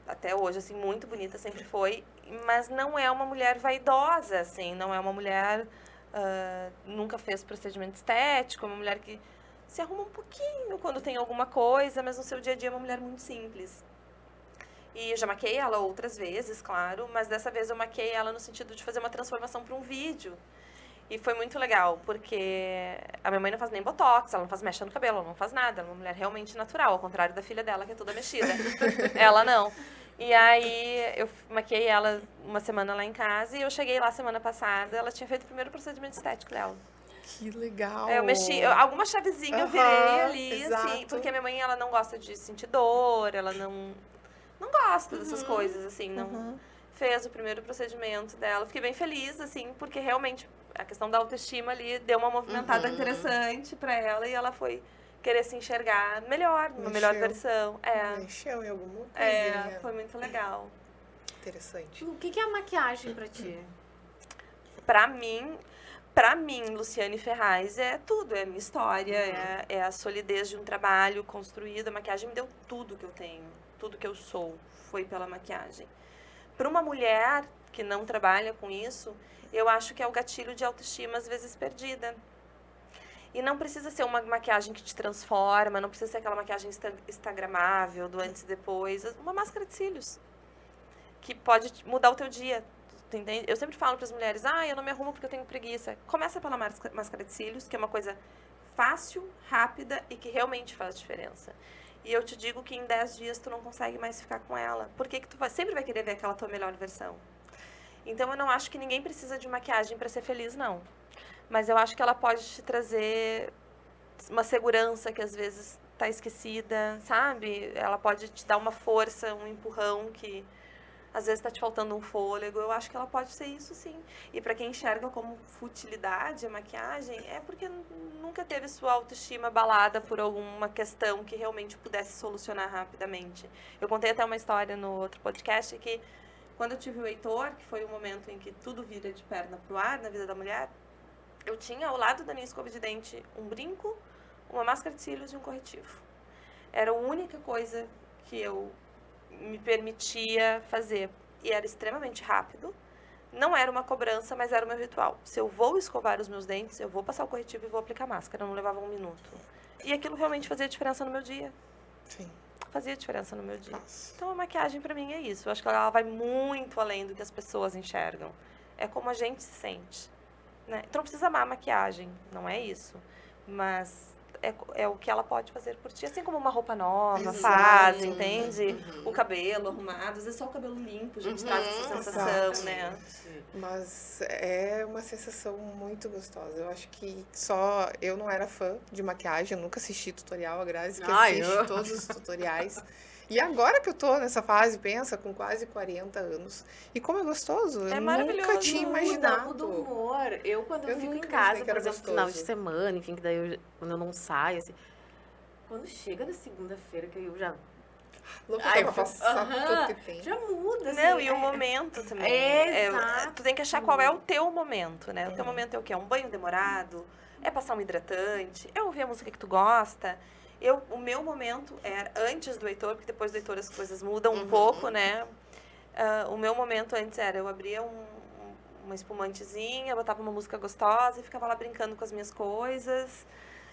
até hoje, assim, muito bonita, sempre foi, mas não é uma mulher vaidosa, assim, não é uma mulher, nunca fez procedimento estético, é uma mulher que se arruma um pouquinho quando tem alguma coisa, mas no seu dia a dia é uma mulher muito simples. E eu já maquiei ela outras vezes, claro, mas dessa vez eu maquiei ela no sentido de fazer uma transformação para um vídeo. E foi muito legal, porque a minha mãe não faz nem botox, ela não faz mecha no cabelo, ela não faz nada. Ela é uma mulher realmente natural, ao contrário da filha dela, que é toda mexida. Ela não. E aí eu maquiei ela uma semana lá em casa e eu cheguei lá semana passada, ela tinha feito o primeiro procedimento estético dela. Que legal. Eu mexi, alguma chavezinha eu virei ali, assim, porque a minha mãe, ela não gosta de sentir dor, ela não gosta dessas coisas, assim, não fez o primeiro procedimento dela. Fiquei bem feliz, assim, porque realmente A questão da autoestima ali deu uma movimentada interessante pra ela e ela foi querer se enxergar melhor, numa melhor versão. Mexeu em alguma coisinha. Foi muito legal. Interessante. O que é a maquiagem pra ti? Pra mim, Luciane Ferraz é tudo, é a minha história, é a solidez de um trabalho construído. A maquiagem me deu tudo que eu tenho, tudo que eu sou, foi pela maquiagem. Para uma mulher que não trabalha com isso, eu acho que é o gatilho de autoestima às vezes perdida. E não precisa ser uma maquiagem que te transforma, não precisa ser aquela maquiagem instagramável, do antes e depois. Uma máscara de cílios, que pode mudar o teu dia. Entende? Eu sempre falo para as mulheres, eu não me arrumo porque eu tenho preguiça. Começa pela máscara de cílios, que é uma coisa fácil, rápida e que realmente faz diferença. E eu te digo que em 10 dias tu não consegue mais ficar com ela. Porque que tu sempre vai querer ver aquela tua melhor versão. Então eu não acho que ninguém precisa de maquiagem para ser feliz, não. Mas eu acho que ela pode te trazer uma segurança que às vezes tá esquecida, sabe? Ela pode te dar uma força, um empurrão que às vezes está te faltando um fôlego. Eu acho que ela pode ser isso, sim. E para quem enxerga como futilidade a maquiagem, é porque nunca teve sua autoestima abalada por alguma questão que realmente pudesse solucionar rapidamente. Eu contei até uma história no outro podcast que quando eu tive o Heitor, que foi o momento em que tudo vira de perna pro ar na vida da mulher, eu tinha ao lado da minha escova de dente um brinco, uma máscara de cílios e um corretivo. Era a única coisa que eu me permitia fazer. E era extremamente rápido. Não era uma cobrança, mas era o meu ritual. Se eu vou escovar os meus dentes, eu vou passar o corretivo e vou aplicar máscara. Não levava 1 minuto. E aquilo realmente fazia diferença no meu dia. Sim. Fazia diferença no meu dia. Nossa. Então a maquiagem pra mim é isso. Eu acho que ela vai muito além do que as pessoas enxergam. É como a gente se sente. Né? Então não precisa amar a maquiagem, não é isso. Mas é o que ela pode fazer por ti. Assim como uma roupa nova faz, entende? O cabelo arrumado. Às vezes só o cabelo limpo, a gente traz essa sensação, né? Mas é uma sensação muito gostosa. Eu acho que só eu não era fã de maquiagem, eu nunca assisti tutorial, a Grazi que assiste todos os tutoriais. E agora que eu tô nessa fase, pensa, com quase 40 anos. E como é gostoso. É eu maravilhoso. Nunca tinha imaginado. Muda o humor. Quando eu fico em nunca casa, imaginei que por era exemplo, gostoso. final de semana, enfim, que daí quando eu não saio, assim. Quando chega da segunda-feira, que eu já... Louca Ai, pra passar por tudo que tem. Já muda, assim. Não, e o momento também. Exato. Tu tem que achar qual é o teu momento, né? O teu momento é o quê? É um banho demorado? É passar um hidratante? É ouvir a música que tu gosta? O meu momento era antes do Heitor, porque depois do Heitor as coisas mudam um pouco, né? O meu momento antes era, eu abria uma espumantezinha, botava uma música gostosa e ficava lá brincando com as minhas coisas.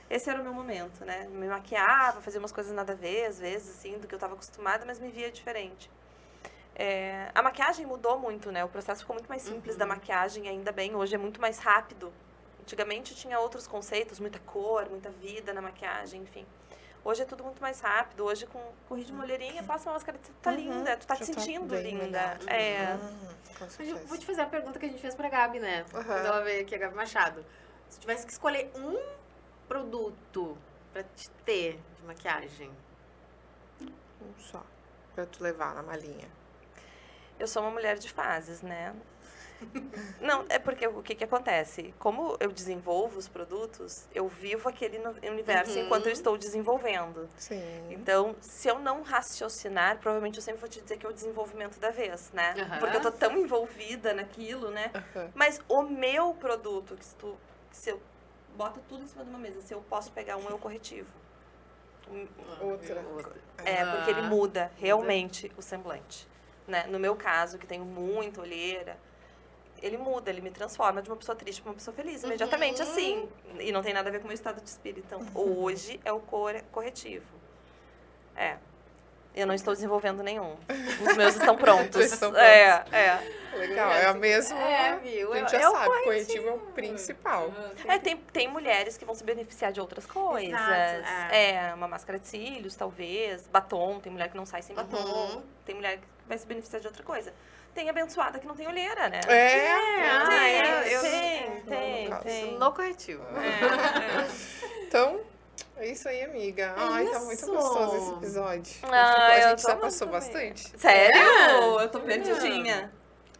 Esse era o meu momento, né? Me maquiava, fazia umas coisas nada a ver, às vezes, assim, do que eu estava acostumada, mas me via diferente. A maquiagem mudou muito, né? O processo ficou muito mais simples da maquiagem, ainda bem. Hoje é muito mais rápido. Antigamente tinha outros conceitos, muita cor, muita vida na maquiagem, enfim. Hoje é tudo muito mais rápido. Hoje, com corrige uma olheirinha, passa uma máscara, tu tá linda, tu tá te sentindo linda. Mas eu vou te fazer a pergunta que a gente fez pra Gabi, né? Quando ela veio aqui, a Gabi Machado. Se tivesse que escolher um produto pra te ter de maquiagem. Um só. Pra tu levar na malinha. Eu sou uma mulher de fases, né? Não, é porque o que acontece? Como eu desenvolvo os produtos, eu vivo aquele universo enquanto eu estou desenvolvendo. Sim. Então, se eu não raciocinar, provavelmente eu sempre vou te dizer que é o desenvolvimento da vez, né? Porque eu tô tão envolvida naquilo, né? Mas o meu produto, se eu boto tudo em cima de uma mesa, se eu posso pegar um, é o corretivo. Outra. Porque ele muda realmente o semblante. Né? No meu caso, que tenho muita olheira, ele muda, ele me transforma de uma pessoa triste para uma pessoa feliz, imediatamente, assim. E não tem nada a ver com o meu estado de espírito. Então, hoje é o corretivo. Eu não estou desenvolvendo nenhum. Os meus estão prontos. Estão prontos. Legal, é a mesma. Viu? A gente já sabe, o corretivo é o principal. Tem mulheres que vão se beneficiar de outras coisas. Exato, uma máscara de cílios, talvez. Batom, tem mulher que não sai sem batom. Tem mulher que vai se beneficiar de outra coisa. Tem abençoada que não tem olheira, né? Tem. No corretivo. Então, é isso aí, amiga. Tá muito gostoso esse episódio. A gente já passou bastante. Sério? Eu tô perdidinha.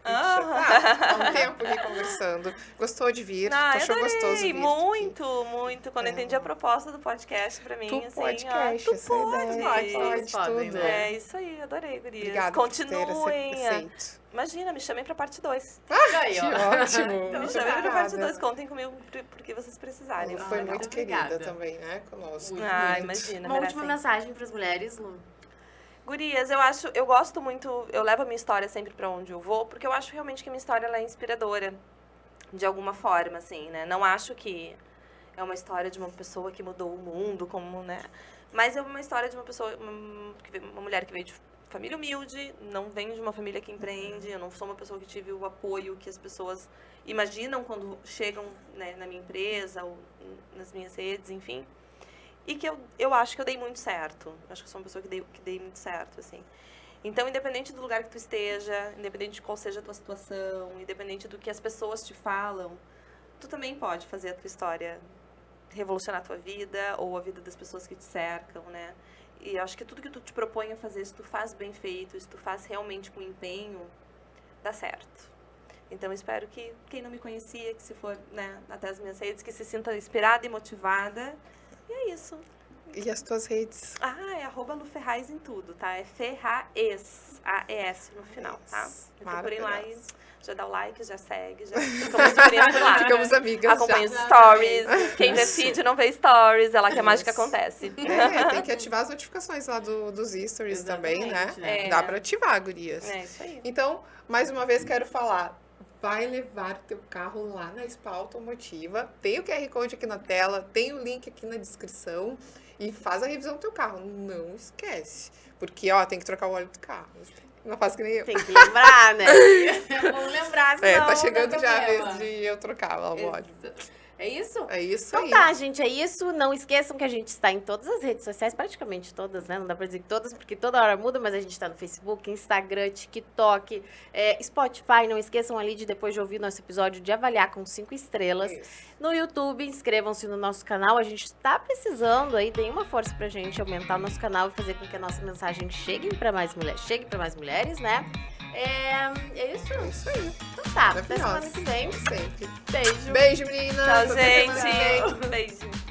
Há um tempo aqui conversando. Gostou de vir? Ah, Tu achou eu adorei, gostoso vir muito, muito. Quando eu É. entendi a proposta do podcast pra mim, Tu assim, podcast, tu essa pode. ideia, pode Podem, tudo. né? É isso aí, adorei, gurias. Obrigada por ter Continuem. aceito. Imagina, me chamem pra parte 2. Aí, Que ó. ótimo. Me Muito chamem pra parte obrigada. 2, contem comigo porque vocês precisarem. Foi Olha, muito muito querida obrigada. também, né, conosco. Muito. Ah, imagina, Uma última merecem. mensagem para as mulheres, Lu. Gurias, eu gosto muito, eu levo a minha história sempre pra onde eu vou, porque eu acho realmente que a minha história ela é inspiradora, de alguma forma, assim, né? Não acho que é uma história de uma pessoa que mudou o mundo, como, né? Mas é uma história de uma pessoa, uma mulher que veio de família humilde, não vem de uma família que empreende, eu não sou uma pessoa que tive o apoio que as pessoas imaginam quando chegam, né, na minha empresa ou nas minhas redes, enfim. E que eu acho que eu dei muito certo. Eu acho que eu sou uma pessoa que dei muito certo, assim. Então, independente do lugar que tu esteja, independente de qual seja a tua situação, independente do que as pessoas te falam, tu também pode fazer a tua história revolucionar a tua vida ou a vida das pessoas que te cercam, né? E eu acho que tudo que tu te propõe a fazer, se tu faz bem feito, se tu faz realmente com empenho, dá certo. Então, eu espero que quem não me conhecia, que se for, né, até as minhas redes, que se sinta inspirada e motivada. E é isso. E as tuas redes? É @luferraz em tudo, tá? É Ferraes, AES no final, tá? Me procurem lá e já dá o like, já segue, já ficamos primo por lá. Ficamos amigas Acompanha os já. stories. Quem Isso. decide não vê stories, é lá que a mágica Isso. acontece. Tem que ativar as notificações lá dos stories também, né? Exatamente, né? É. Dá pra ativar, gurias. É isso aí. Então, mais uma vez quero falar, vai levar o teu carro lá na Spa Automotiva, tem o QR Code aqui na tela, tem o link aqui na descrição e faz a revisão do teu carro. Não esquece, porque ó, tem que trocar o óleo do carro. Não faço que nem eu. Tem que lembrar, né? Vamos lembrar, senão Tá chegando dá já a problema. vez de eu trocar o óleo. É isso? É isso Então aí. tá, gente, é isso. Não esqueçam que a gente está em todas as redes sociais, praticamente todas, né? Não dá pra dizer que todas, porque toda hora muda, mas a gente tá no Facebook, Instagram, TikTok, Spotify. Não esqueçam ali de, depois de ouvir nosso episódio, de avaliar com 5 estrelas. Isso. No YouTube, inscrevam-se no nosso canal. A gente tá precisando aí, deem uma força pra gente aumentar o nosso canal e fazer com que a nossa mensagem chegue pra mais mulheres, né? É isso? É isso aí. Então tá, até Maravilhosa. semana que vem. Sempre. Beijo. Beijo, meninas. Tchau, Até semana que vem. gente. Beijo.